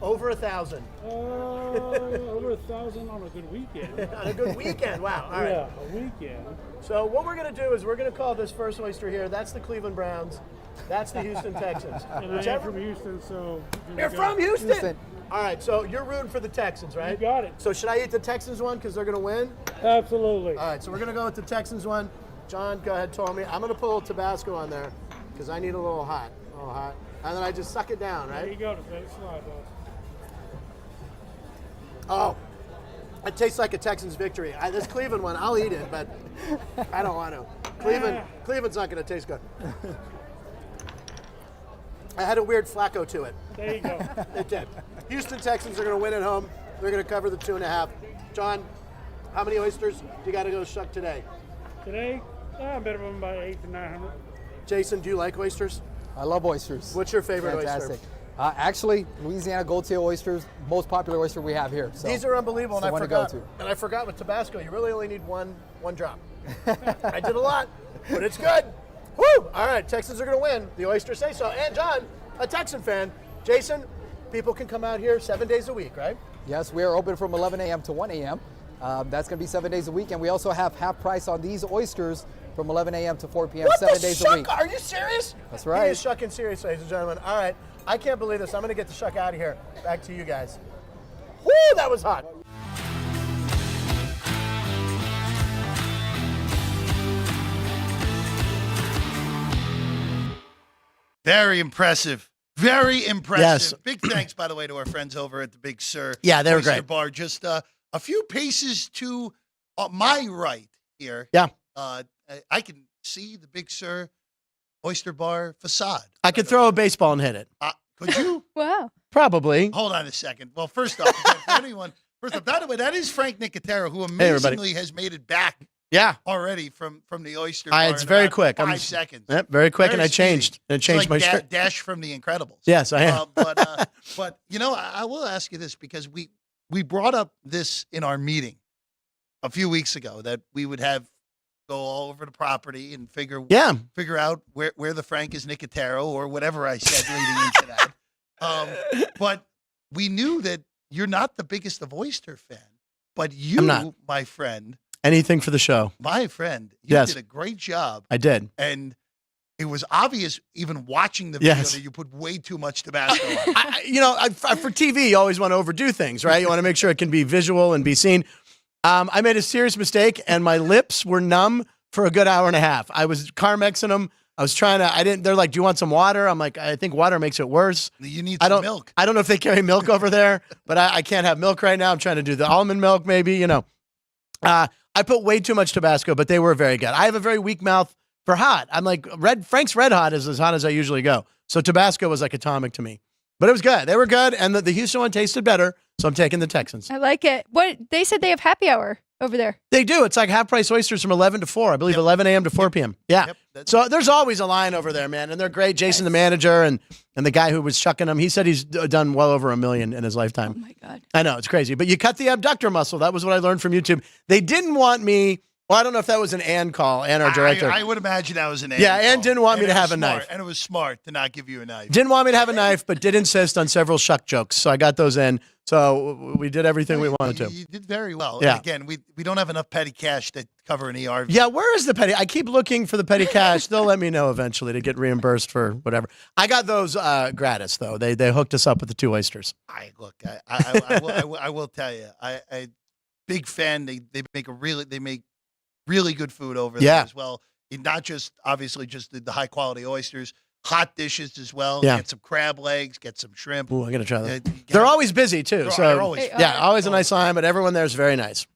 Over 1,000. Over 1,000 on a good weekend. On a good weekend, wow. All right. Yeah, a weekend. So what we're going to do is we're going to call this first oyster here, that's the Cleveland Browns. That's the Houston Texans. And I am from Houston, so... You're from Houston? Houston. All right, so you're rooting for the Texans, right? You got it. So should I eat the Texans one because they're going to win? Absolutely. All right, so we're going to go with the Texans one. John, go ahead, tell me. I'm going to put a little Tabasco on there because I need a little hot. And then I just suck it down, right? There you go. Just let it slide, boss. Oh, it tastes like a Texans victory. This Cleveland one, I'll eat it, but I don't want to. Cleveland's not going to taste good. I had a weird Flacco to it. There you go. It did. Houston Texans are going to win at home. They're going to cover the 2.5. John, how many oysters do you got to go shuck today? Today, a bit of them by 800 to 900. Jason, do you like oysters? I love oysters. What's your favorite Fantastic. oyster? Actually, Louisiana Gold-tail oysters, most popular oyster we have here. So These are unbelievable, it's and the I one forgot. to go to. And I forgot with Tabasco, you really only need one drop. I did a lot, but it's good. Woo! All right, Texans are going to win. The oysters say so. And John, a Texan fan. Jason, people can come out here 7 days a week, right? Yes, we are open from 11 a.m. to 1 a.m. That's going to be 7 days a week, and we also have half price on these oysters from 11 a.m. to 4 p.m. What 7 the days shuck? a week. Are you serious? That's right. He is shucking serious, ladies and gentlemen. All right, I can't believe this. I'm going to get the shuck out of here. Back to you guys. Woo, that was hot. Very impressive. Very impressive. Yes. Big thanks, by the way, to our friends over at the Big Sur. Yeah, they were Oyster great. Bar. Just a few paces to my right here. Yeah. I can see the Big Sur Oyster Bar facade. I could throw a baseball and hit it. Could you? Wow. Probably. Hold on a second. Well, first off, for anyone, by the way, that is Frank Nicotero, who Hey, everybody. amazingly has made it back Yeah. already from the Oyster Bar. It's in very about quick. 5 seconds. Yep, very quick, and I Very speedy. changed. And It's changed like my shirt. Dash from The Incredibles. Yes, I am. But I will ask you this because we brought up this in our meeting a few weeks ago that we would go all over the property and figure out where the Frank is Nicotero or whatever I said leading into that. But we knew that you're not the biggest of Oyster fan, but you, I'm not. my friend, Anything for the show. you Yes. did a great job. I did. And it was obvious, even watching the video, Yes. that you put way too much Tabasco on. For TV, you always want to overdo things, right? You want to make sure it can be visual and be seen. I made a serious mistake, and my lips were numb for a good hour and a half. I was Carmexing them. I was trying to, they're like, do you want some water? I'm like, I think water makes it worse. You need some milk. I don't know if they carry milk over there, but I can't have milk right now. I'm trying to do the almond milk, maybe, I put way too much Tabasco, but they were very good. I have a very weak mouth for hot. I'm like, Frank's Red Hot is as hot as I usually go. So Tabasco was like atomic to me. But it was good. They were good, and the Houston one tasted better, so I'm taking the Texans. I like it. What they said they have happy hour over there. They do. It's like half-price oysters from 11 to 4. I believe 11 a.m. to 4 p.m. Yeah. Yep, So there's always a line over there, man, and they're great. Jason, the manager, and the guy who was shucking them, he said he's done well over $1 million in his lifetime. Oh, my God. I know. It's crazy. But you cut the abductor muscle. That was what I learned from YouTube. They didn't want me. Well, I don't know if that was an Ann call, Ann, our director. I would imagine that was an Ann. Yeah, Ann call. didn't want me And to it have was a smart, knife. and it was smart to not give you a knife. Didn't want me to have a knife, but did insist on several shuck jokes. So I got those in. So we did everything we wanted to. You did very well. Yeah. And again, we don't have enough petty cash to cover an ER. Yeah, where is the petty? I keep looking for the petty cash. They'll let me know eventually to get reimbursed for whatever. I got those gratis though. They hooked us up with the 2 oysters. I will tell you, I big fan. They make really good food over there as well. And not just obviously just the high quality oysters, hot dishes as well. Yeah. Get some crab legs, get some shrimp. Ooh, I gotta try that. They're always busy too. They're always fun. always a nice line. But everyone there is very nice.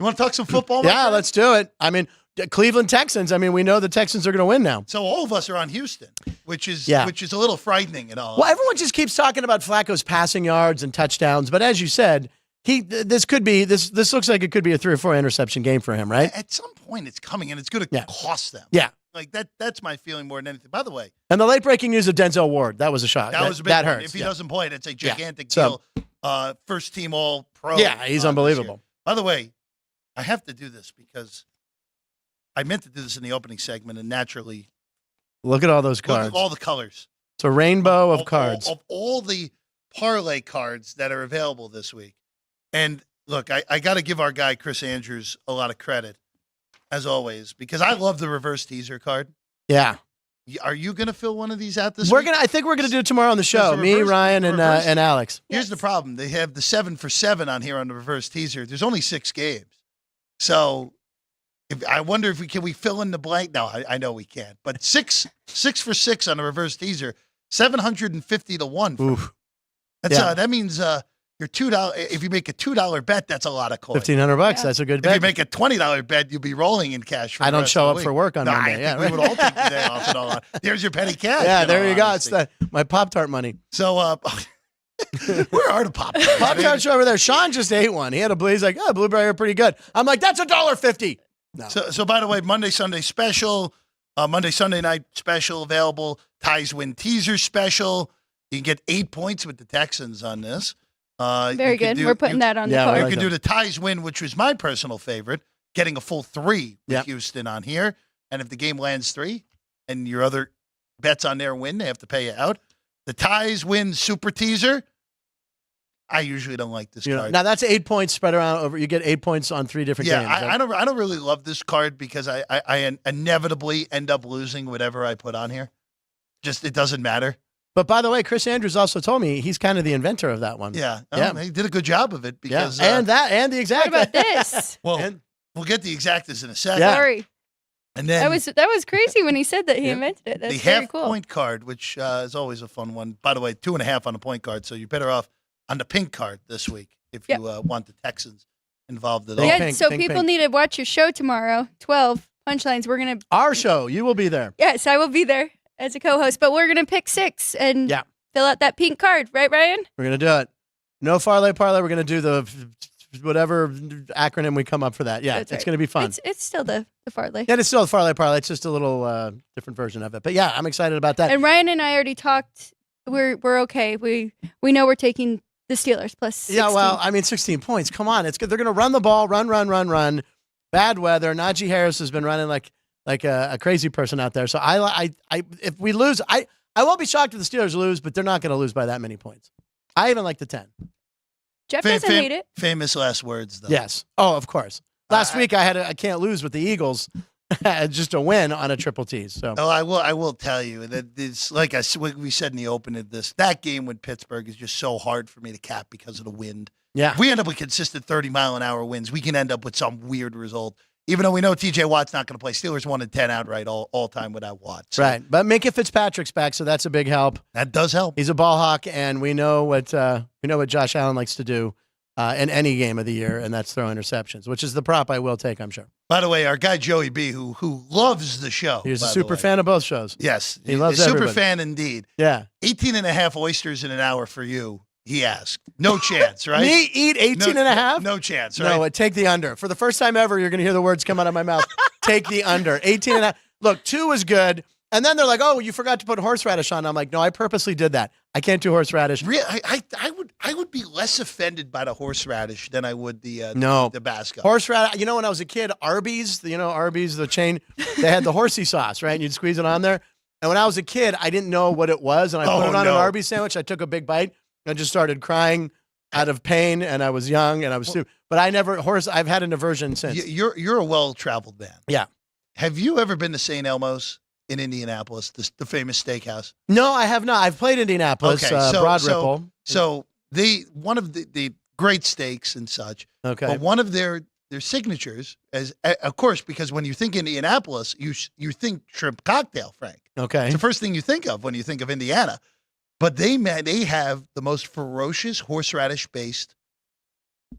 You want to talk some football? my Yeah, friend? let's do it. I mean, Cleveland Texans. I mean, we know the Texans are going to win now. So all of us are on Houston, which is a little frightening and all. Well, everyone just keeps talking about Flacco's passing yards and touchdowns, but as you said, this looks like it could be a 3 or 4 interception game for him, right? At some point, it's coming, and it's going to cost them. Yeah. Like that's my feeling more than anything. By the way, And the late breaking news of Denzel Ward, that was a shock. that was a big that one. hurts. If he doesn't play, that's a gigantic So- deal. First team All Pro. Yeah, he's this unbelievable. year. By the way, I have to do this because I meant to do this in the opening segment, and naturally, Look at all those look cards. at all the colors. It's a rainbow of cards. Of all the parlay cards that are available this week. And look, I got to give our guy Chris Andrews a lot of credit, as always, because I love the reverse teaser card. Yeah. Are you going to fill one of these out this We're week? I think we're gonna do it tomorrow on the show. the Me, reverse- Ryan, the and reverse- Alex. Here's the problem. They have the 7 for 7 on here on the reverse teaser. There's only 6 games. So I wonder if we fill in the blank. No, I know we can't. But 6 for 6 on the reverse teaser, 750 to 1. Oof. That means your $2. If you make a $2 bet, that's a lot of coin. $1,500. That's a good If bet. you make a $20 bet, you'll be rolling in cash. For I the don't rest show of up the for week. work on No, Monday. I think Yeah. we would all take the day off and all that. There's your petty cash. Yeah, in there all you go. honesty. It's my Pop-Tart money. So, where are the Pop-Tarts? Pop-Tarts are over there. Sean just ate one. He had he's like, oh, blueberry are pretty good. I'm like, that's $1.50. No. So by the way, Monday, Sunday special, Monday, Sunday night special available. Ties win teaser special. You can get 8 points with the Texans on this. Very good. We're putting that on the card. You can do the ties win, which was my personal favorite, getting a full 3 with Houston on here. And if the game lands 3 and your other bets on there win, they have to pay you out. The ties win super teaser. I usually don't like this card. Now that's 8 points spread around over. You get 8 points on 3 different games. Yeah, I don't really love this card because I inevitably end up losing whatever I put on here. Just it doesn't matter. But by the way, Chris Andrews also told me he's kind of the inventor of that one. Yeah, yeah. He did a good job of it because and the exact. What about this? Well, we'll get the exactas in a second. Yeah. Sorry. And then that was crazy when he said that he invented it. That's the very half cool. point card, which is always a fun one. By the way, 2.5 on the point card, so you're better off on the pink card this week if you want the Texans involved at all. Yeah, Pink, so pink, people pink. need to watch your show tomorrow. 12 punchlines. We're gonna Our show, you will be there. Yes, I will be there as a co-host, but we're gonna pick 6 and fill out that pink card, right, Ryan? We're going to do it. No parlay. We're going to do the whatever acronym we come up for that. Yeah, That's it's right. going to be fun. It's still the parlay. Yeah, it's still the parlay. It's just a little different version of it. But yeah, I'm excited about that. And Ryan and I already talked. We're okay. We know we're taking the Steelers plus 16. Yeah, well, I mean, 16 points. Come on, it's good. They're going to run the ball, run. Bad weather. Najee Harris has been running like a crazy person out there. So I if we lose, I won't be shocked if the Steelers lose, but they're not going to lose by that many points. I even like the 10. Jeff doesn't hate it. Famous last words, though. Yes. Oh, of course. Last week I can't lose with the Eagles, just a win on a triple T. So I will tell you that it's like we said in the open of this. That game with Pittsburgh is just so hard for me to cap because of the wind. Yeah. If we end up with consistent 30-mile-an-hour winds, we can end up with some weird result. Even though we know T.J. Watt's not going to play, Steelers 1-10 outright all time without Watt. So right, but Minka Fitzpatrick's back, so that's a big help. that does help. He's a ball hawk, and we know what Josh Allen likes to do in any game of the year, and that's throw interceptions, which is the prop I will take, I'm sure. By the way, our guy Joey B, who loves the show. He's a by the super way. fan of both shows. Yes, He loves a super everybody. fan indeed. Yeah. 18.5 oysters in an hour for you, he asked. No chance, right? Me eat 18 and a half? No chance, right? No, take the under. For the first time ever, you're going to hear the words come out of my mouth. Take the under. 18 and a half. Look, 2 is good. And then they're like, oh, you forgot to put horseradish on. I'm like, no, I purposely did that. I can't do horseradish. I would be less offended by the horseradish than I would the Tabasco. Horseradish. You know, when I was a kid, Arby's, the chain, they had the horsey sauce, right? And you'd squeeze it on there. And when I was a kid, I didn't know what it was. And I put it on an Arby's sandwich. I took a big bite. I just started crying out of pain, and I was young, and I was stupid. But I've had an aversion since. You're a well-traveled man. Yeah. Have you ever been to St. Elmo's in Indianapolis, the famous steakhouse? No, I have not. I've played Indianapolis, Broad Ripple. So one of the great steaks and such. Okay. But one of their signatures, as of course, because when you think Indianapolis, you think shrimp cocktail, Frank. Okay. It's the first thing you think of when you think of Indiana. But they have the most ferocious horseradish-based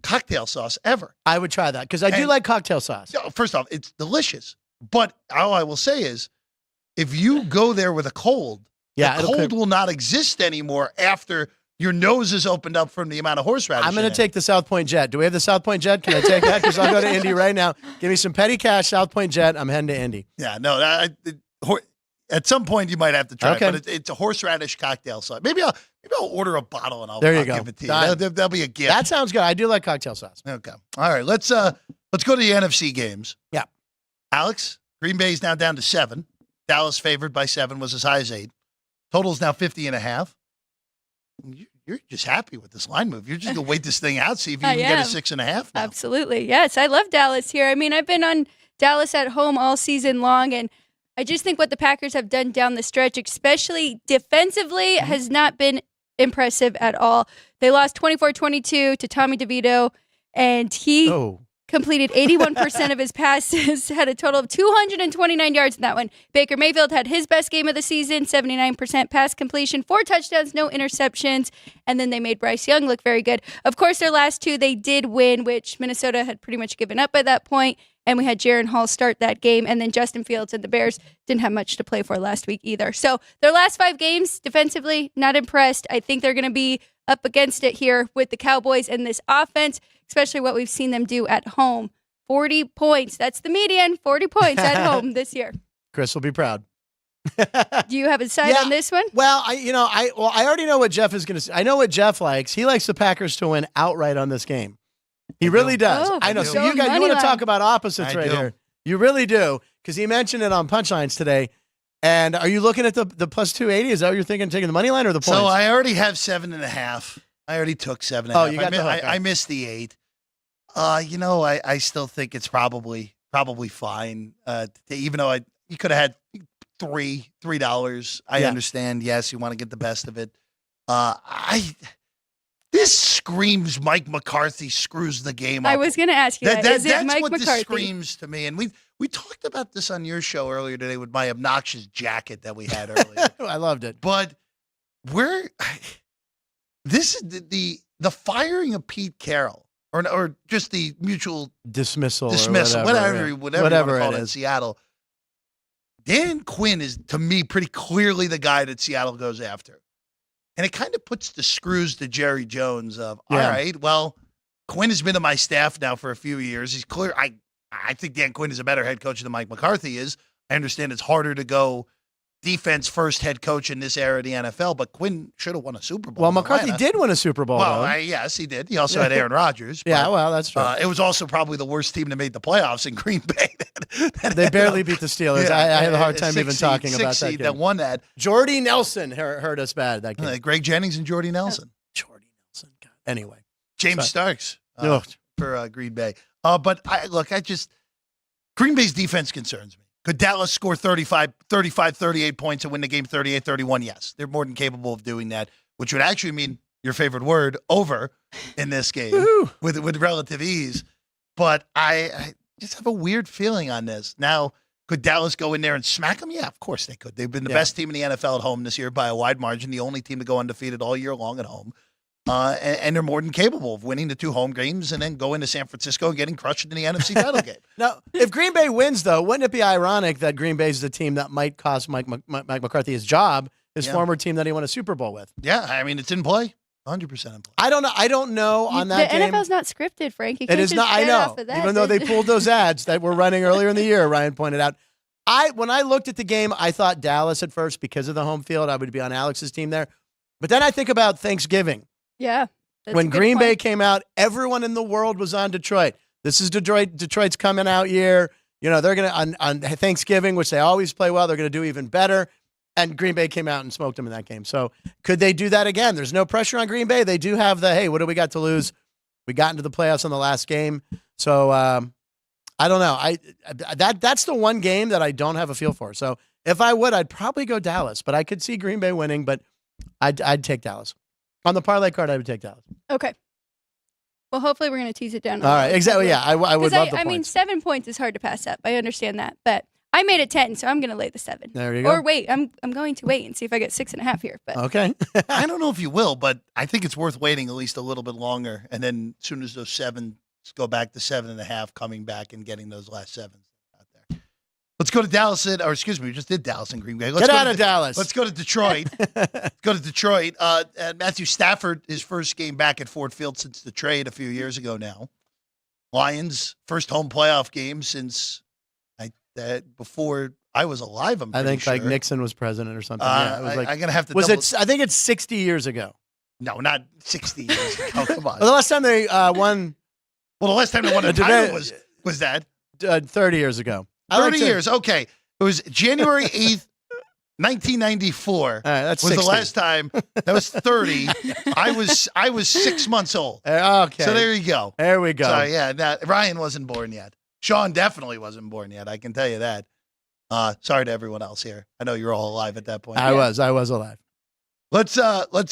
cocktail sauce ever. I would try that because I do like cocktail sauce. First off, it's delicious. But all I will say is, if you go there with a cold, the cold will not exist anymore after your nose is opened up from the amount of horseradish. I'm going to take the South Point Jet. Do we have the South Point Jet? Can I take that? Because I'll go to Indy right now. Give me some petty cash, South Point Jet. I'm heading to Indy. Yeah, no, at some point you might have to try it, but it's a horseradish cocktail sauce. Maybe I'll order a bottle and I'll give it to you. That'll be a gift. That sounds good. I do like cocktail sauce. Okay. All right. Let's go to the NFC games. Yeah. Alex, Green Bay's now down to 7. Dallas favored by 7, was as high as 8. Total's now 50.5. You're just happy with this line move. You're just going to wait this thing out, see if you can get a 6.5 now. Absolutely. Yes. I love Dallas here. I mean, I've been on Dallas at home all season long, and I just think what the Packers have done down the stretch, especially defensively, has not been impressive at all. They lost 24-22 to Tommy DeVito, and he completed 81% of his passes, had a total of 229 yards in that one. Baker Mayfield had his best game of the season, 79% pass completion, 4 touchdowns, no interceptions, and then they made Bryce Young look very good. Of course, their last 2, they did win, which Minnesota had pretty much given up by that point, and we had Jaron Hall start that game, and then Justin Fields and the Bears didn't have much to play for last week either. So their last 5 games, defensively, not impressed. I think they're going to be up against it here with the Cowboys and this offense, especially what we've seen them do at home. 40 points. That's the median. 40 points at home this year. Chris will be proud. Do you have a side on this one? Well, I already know what Jeff is going to say. I know what Jeff likes. He likes the Packers to win outright on this game. He really does. I know. So you want to talk about opposites here. You really do, because he mentioned it on Punchlines today. And are you looking at the plus 280? Is that what you're thinking, taking the money line or the points? So I already have 7.5. I already took 7.5. Oh, you got the hook. I missed the 8. I still think it's probably fine. Even though you could have had $3. I understand. Yes, you want to get the best of it. This screams Mike McCarthy screws the game up. I was going to ask you that. Is it That's Mike what McCarthy? this screams to me. And we talked about this on your show earlier today with my obnoxious jacket that we had earlier. I loved it. But this is the firing of Pete Carroll or just the mutual Dismissal, whatever you want to call it in is. Seattle. Dan Quinn is, to me, pretty clearly the guy that Seattle goes after. And it kind of puts the screws to Jerry Jones of, all right, well, Quinn has been on my staff now for a few years. He's clear. I think Dan Quinn is a better head coach than Mike McCarthy is. I understand it's harder to go defense first head coach in this era of the NFL, but Quinn should have won a Super Bowl. Well, McCarthy did win a Super Bowl. Well, yes, he did. He also had Aaron Rodgers. Yeah, well, that's true. It was also probably the worst team that made the playoffs in Green Bay. They barely beat the Steelers. Yeah, I have a hard time even talking about that seed game. that won that. Jordy Nelson hurt us bad that game. Greg Jennings and Jordy Nelson. Jordy Nelson. God. Anyway. James Starks No. for Green Bay. But Green Bay's defense concerns me. Could Dallas score 35, 38 points and win the game 38-31? Yes. They're more than capable of doing that, which would actually mean your favorite word, over, in this game with relative ease. But I just have a weird feeling on this. Now, could Dallas go in there and smack them? Yeah, of course they could. They've been the best team in the NFL at home this year by a wide margin, the only team to go undefeated all year long at home. And they're more than capable of winning the 2 home games and then going to San Francisco and getting crushed in the NFC title game. Now, if Green Bay wins, though, wouldn't it be ironic that Green Bay is the team that might cost Mike McCarthy his job, his former team that he won a Super Bowl with? Yeah, I mean, it's in play. 100% in play. I don't know on that game. The NFL's not scripted, Frank. You It can't is just not. I bet know. off of that. Even though they pulled those ads that were running earlier in the year, Ryan pointed out. When I looked at the game, I thought Dallas at first because of the home field. I would be on Alex's team there. But then I think about Thanksgiving. Yeah. When Green Bay came out, everyone in the world was on Detroit. This is Detroit. Detroit's coming out year. You know, they're going to, on Thanksgiving, which they always play well, they're going to do even better. And Green Bay came out and smoked them in that game. So could they do that again? There's no pressure on Green Bay. They do have hey, what do we got to lose? We got into the playoffs in the last game. So I don't know. That's the one game that I don't have a feel for. So if I would, I'd probably go Dallas. But I could see Green Bay winning, but I'd take Dallas. On the parlay card, I would take Dallas. Okay. Well, hopefully we're going to tease it down. All right, exactly. Yeah, I would love the points. I mean, 7 points is hard to pass up. I understand that, but I made it 10, so I'm going to lay the 7. There you go. Or wait, I'm going to wait and see if I get 6.5 here. But okay. I don't know if you will, but I think it's worth waiting at least a little bit longer, and then as soon as those 7 go back to 7.5, coming back and getting those last 7s out there. Let's go to Dallas. We just did Dallas and Green Bay. Let's Get go out of Dallas. Let's go to Detroit. Go to Detroit. Matthew Stafford, his first game back at Ford Field since the trade a few years ago now. Lions, first home playoff game since before I was alive. I think sure. like Nixon was president or something. Yeah, it was I'm gonna have to. I think it's 60 years ago. No, not 60 years ago. Come on. Well, the last time they won. Well, the last time they won a title was that 30 years ago. 30 years. Okay. It was January 8th, 1994. All right, that's was 60. the last time. That was 30. I was 6 months old. Okay. So there you go. There we go. So yeah, Ryan wasn't born yet. Sean definitely wasn't born yet. I can tell you that. Sorry to everyone else here. I know you're all alive at that point. I was alive. Let's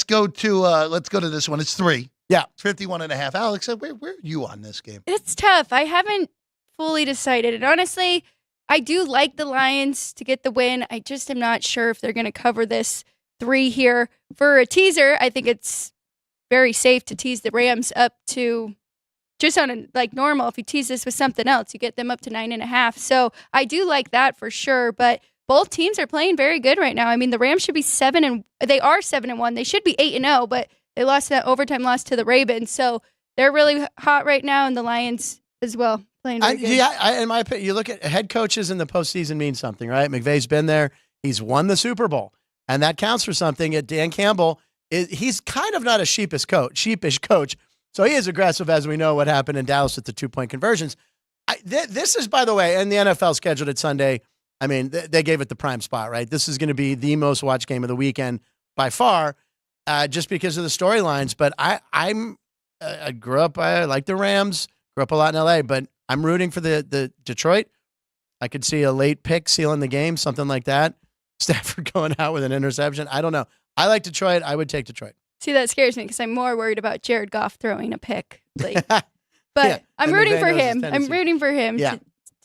go to this one. It's 3. Yeah. 51.5. Alex, where are you on this game? it's tough. I haven't fully decided. And honestly, I do like the Lions to get the win. I just am not sure if they're going to cover this 3 here. For a teaser, I think it's very safe to tease the Rams up to just on normal. If you tease this with something else, you get them up to 9.5. So I do like that for sure. But both teams are playing very good right now. I mean, the Rams should be 7-1. They are 7-1. They should be 8-0, but they lost that overtime loss to the Ravens. So they're really hot right now, and the Lions as well. Playing very good. In my opinion, you look at head coaches in the postseason means something, right? McVay's been there. He's won the Super Bowl, and that counts for something. Dan Campbell, he's kind of not a sheepish coach. So he is aggressive, as we know what happened in Dallas with the 2-point conversions. This is, by the way, and the NFL scheduled it Sunday. I mean, they gave it the prime spot, right? This is going to be the most watched game of the weekend by far, just because of the storylines. But I grew up, I like the Rams, grew up a lot in LA, but I'm rooting for the Detroit. I could see a late pick sealing the game, something like that. Stafford going out with an interception. I don't know. I like Detroit. I would take Detroit. See, that scares me because I'm more worried about Jared Goff throwing a pick. Like, but Yeah, I'm and rooting for McVay knows his him. I'm tendencies. rooting for him. Yeah. To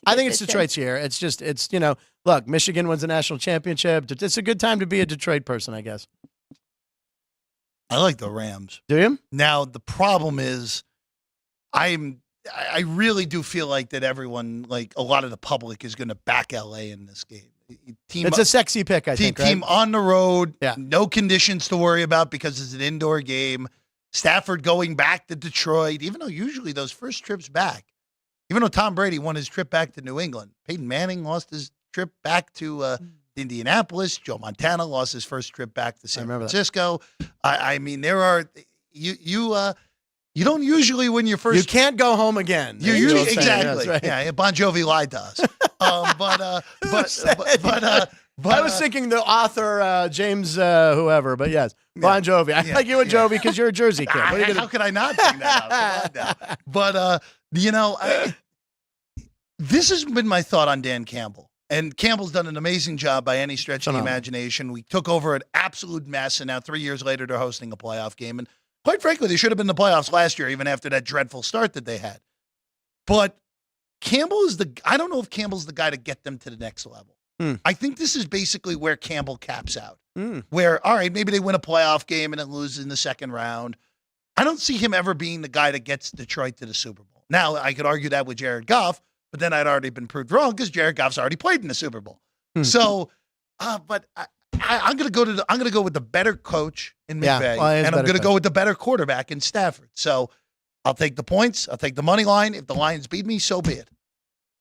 I get think it's this Detroit's year. It's just, look, Michigan wins the national championship. It's a good time to be a Detroit person, I guess. I like the Rams. Do you? Now, the problem is I really do feel like that everyone, like a lot of the public, is going to back LA in this game. It's a sexy pick, I think, Team right? on the road, Yeah. no conditions to worry about because it's an indoor game. Stafford going back to Detroit, even though usually those first trips back, even though Tom Brady won his trip back to New England, Peyton Manning lost his trip back to Indianapolis. Joe Montana lost his first trip back to San Francisco. I mean, there are you don't usually win your first. You can't go home again. You as usually Bill's saying. exactly. That's right. Yeah, Bon Jovi lied to us. I was thinking the author James whoever, but yes, Bon Jovi. I like you and Jovi because you're a Jersey kid. What are you gonna How could I not bring that up? Come on now. But this has been my thought on Dan Campbell. And Campbell's done an amazing job by any stretch of the imagination. We took over an absolute mess, and now 3 years later, they're hosting a playoff game. And quite frankly, they should have been in the playoffs last year, even after that dreadful start that they had. But Campbell is I don't know if Campbell's the guy to get them to the next level. I think this is basically where Campbell caps out. Where, all right, maybe they win a playoff game and then lose in the second round. I don't see him ever being the guy that gets Detroit to the Super Bowl. Now, I could argue that with Jared Goff, but then I'd already been proved wrong because Jared Goff's already played in the Super Bowl. So, but I'm going to go with the better coach in McVay, and I'm going to go with the better quarterback in Stafford. So, I'll take the points. I'll take the money line. If the Lions beat me, so be it.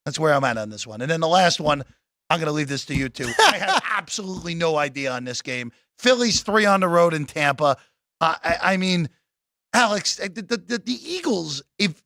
That's where I'm at on this one. And then the last one, I'm going to leave this to you two. I have absolutely no idea on this game. Phillies 3 on the road in Tampa. I mean, Alex, the Eagles, if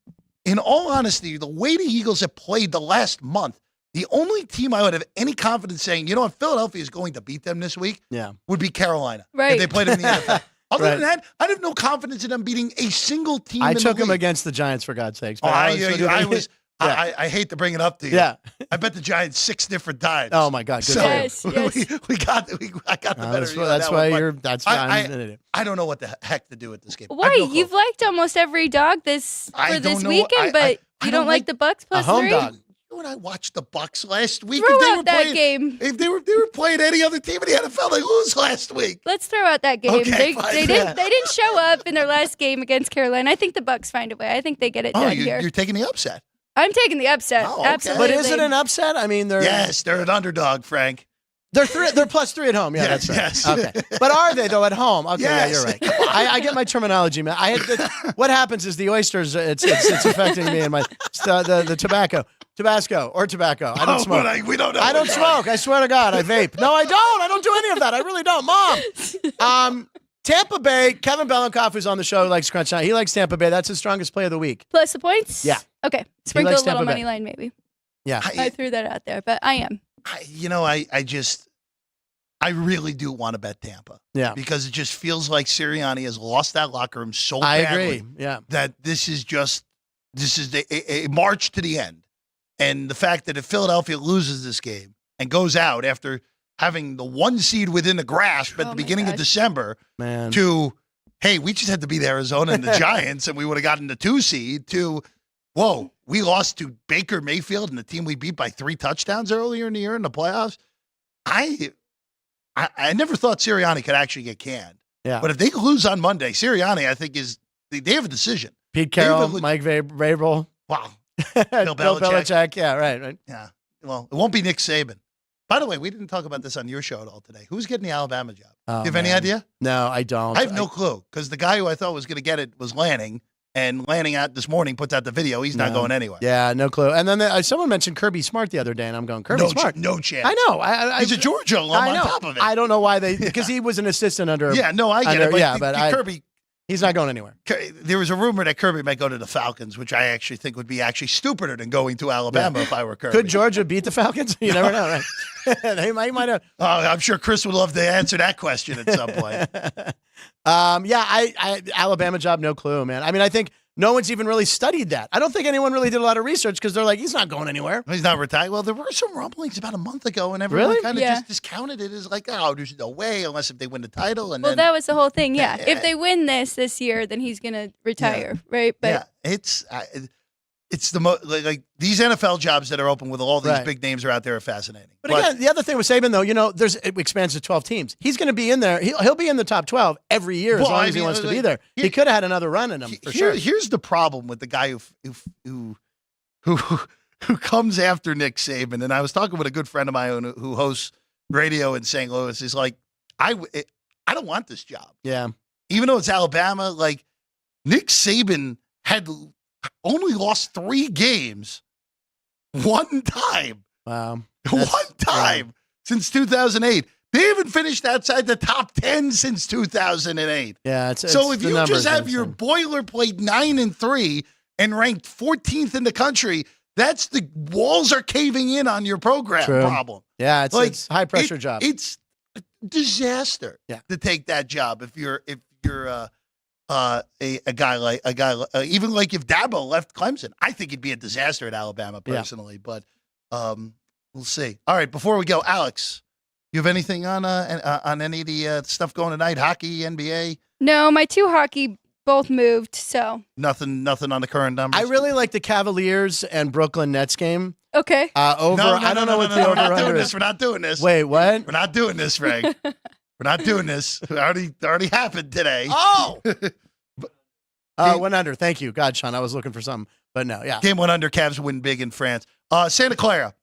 in all honesty, the way the Eagles have played the last month, the only team I would have any confidence saying, you know what, Philadelphia is going to beat them this week would be Carolina. Right. If they played them in the NFL. Other than that, I'd have no confidence in them beating a single team in the league. I took them against the Giants, for God's sakes. I hate to bring it up to you. Yeah. I bet the Giants 6 different times. Oh my God! Good Yes, yes. I got the better. That's why you're. That's why I don't know what the heck to do with this game. Why? You've liked almost every dog this weekend, but you don't like the Bucks plus a home 3? dog. When I watched the Bucks last week, Throw if they out were that playing, game. If they were playing any other team in the NFL, they lose last week. Let's throw out that game. Okay, they didn't show up in their last game against Carolina. I think the Bucks find a way. I think they get it done here. You're taking the upset. I'm taking the upset. Oh, okay. Absolutely. But is it an upset? I mean, they're an underdog, Frank. They're plus 3 at home. Yeah, Yes, that's right. yes. Okay, but are they though at home? Okay, Yes. yeah, you're right. I get my terminology, man. What happens is the oysters. It's affecting me and my the Tabasco or tobacco. I don't smoke. We don't know. I don't smoke. I swear to God, I vape. No, I don't. I don't do any of that. I really don't, Mom. Tampa Bay. Kevin Belenkoff, who's on the show, likes Crunch Time. He likes Tampa Bay. That's his strongest play of the week. Plus the points? Yeah. Okay. Sprinkle a likes little Tampa money Bay. line, maybe. Yeah. I threw that out there, but I am. I really do want to bet Tampa. Yeah. Because it just feels like Sirianni has lost that locker room so I badly. agree. Yeah. That this is a march to the end. And the fact that if Philadelphia loses this game and goes out after having the 1 seed within the grasp at the beginning of December to, hey, we just had to beat Arizona and the Giants and we would have gotten the 2 seed to, whoa, we lost to Baker Mayfield and the team we beat by 3 touchdowns earlier in the year in the playoffs. I never thought Sirianni could actually get canned. Yeah. But if they lose on Monday, Sirianni, I think, they have a decision. Pete Carroll, Mike Vrabel. Wow. Bill Belichick. Yeah, right. Yeah. Well, it won't be Nick Saban. By the way, we didn't talk about this on your show at all today. Who's getting the Alabama job? Do you have any idea? No, I don't. I have no clue because the guy who I thought was going to get it was Lanning, and Lanning out this morning puts out the video. He's not going anywhere. Yeah, no clue. And then someone mentioned Kirby Smart the other day, and I'm going, Kirby Smart? No chance. I know. He's a Georgia alum on top of it. I don't know why because he was an assistant under. Yeah, no, I get it. But Kirby. He's not going anywhere. There was a rumor that Kirby might go to the Falcons, which I actually think would be stupider than going to Alabama if I were Kirby. Could Georgia beat the Falcons? You never know, right? They might have. Oh, I'm sure Chris would love to answer that question at some point. I Alabama job, no clue, man. I mean, I think no one's even really studied that. I don't think anyone really did a lot of research because they're like, he's not going anywhere. He's not retired. Well, there were some rumblings about a month ago, and everyone Really? kind of Yeah. just discounted it as like, oh, there's no way unless if they win the title. And Well, then, that was the whole thing. Yeah. Yeah. If they win this year, then he's going to retire, right? But yeah, it's the most like these NFL jobs that are open with all these Right. big names are out there are fascinating. But again, the other thing with Saban, though, it expands to 12 teams. He's going to be in there. He'll be in the top 12 every year as Well, long I as he mean, wants to be like, there. He here- could have had another run in him for sure. Here's the problem with the guy who comes after Nick Saban. And I was talking with a good friend of mine who hosts radio in St. Louis. He's like, I don't want this job. Yeah. Even though it's Alabama, like Nick Saban had only lost 3 games one time. Wow. One time since 2008. They haven't finished outside the top 10 since 2008. Yeah. It's So if the you numbers just have are your insane. boilerplate 9-3 and ranked 14th in the country, that's the walls are caving in on your program True. problem. Yeah, it's Like, it's high pressure job. It's a disaster Yeah. to take that job if you're a guy like even like if Dabo left Clemson, I think it'd be a disaster at Alabama personally. But we'll see. All right, before we go, Alex, you have anything on any of the stuff going tonight? Hockey, NBA? no, my 2 hockey both moved. So, Nothing on the current numbers. I really like the Cavaliers and Brooklyn Nets game. okay. Over. I don't know what the We're over not doing under this. is. We're not doing this. Wait, what? We're not doing this, Frank. We're not doing this. It already happened today. Oh. 1 under. Thank you. God, Sean, I was looking for something, but no. Yeah. Game 1 under. Cavs win big in France. Santa Clara.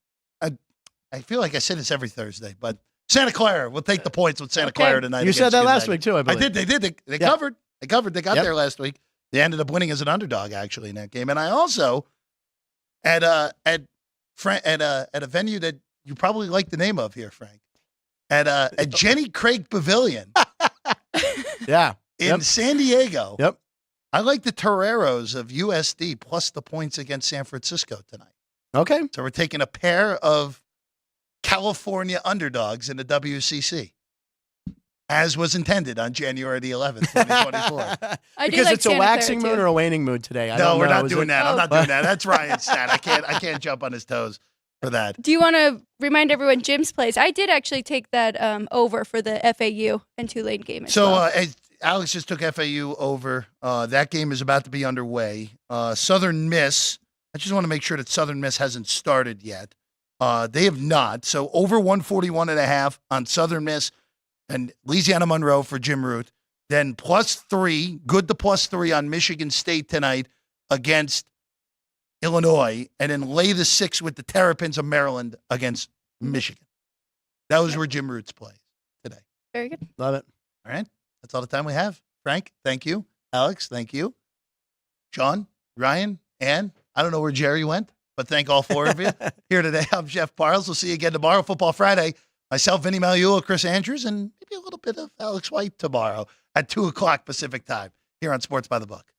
I feel like I say this every Thursday, but Santa Clara. We'll take the points with Santa Okay. Clara tonight. You said against that last Gonzaga. week too, I I believe. did. They did. They Yeah. covered. They covered. They got Yep. there last week. They ended up winning as an underdog actually in that game. And I also at a venue that you probably like the name of here, Frank. At Jenny Craig Pavilion Yeah. in Yep. San Diego. Yep. I like the Toreros of USD plus the points against San Francisco tonight. Okay. So we're taking a pair of California underdogs in the WCC, as was intended on January the 11th, 2024. I do Because like it's a Santa waxing Clara, moon too. or a waning moon today. I No, don't we're know. not Is doing it- that. I'm Oh. not doing that. That's Ryan's stat. I can't jump on his toes for that. Do you want to remind everyone Jim's plays? I did actually take that over for the FAU and Tulane game as So well. Alex just took FAU over. That game is about to be underway. Southern Miss. I just want to make sure that Southern Miss hasn't started yet. They have not. So over 141.5 on Southern Miss and Louisiana Monroe for Jim Root. Then +3, good to +3 on Michigan State tonight against Illinois. And then lay the 6 with the Terrapins of Maryland against Michigan. That was where Jim Root's plays today. Very good. Love it. All right. That's all the time we have. Frank, thank you. Alex, thank you. John, Ryan, Ann, I don't know where Jerry went, but thank all 4 of you here today. I'm Jeff Parles. We'll see you again tomorrow, Football Friday. Myself, Vinny Magliulo, Chris Andrews, and maybe a little bit of Alex White tomorrow at 2 o'clock Pacific time here on Sports by the Book.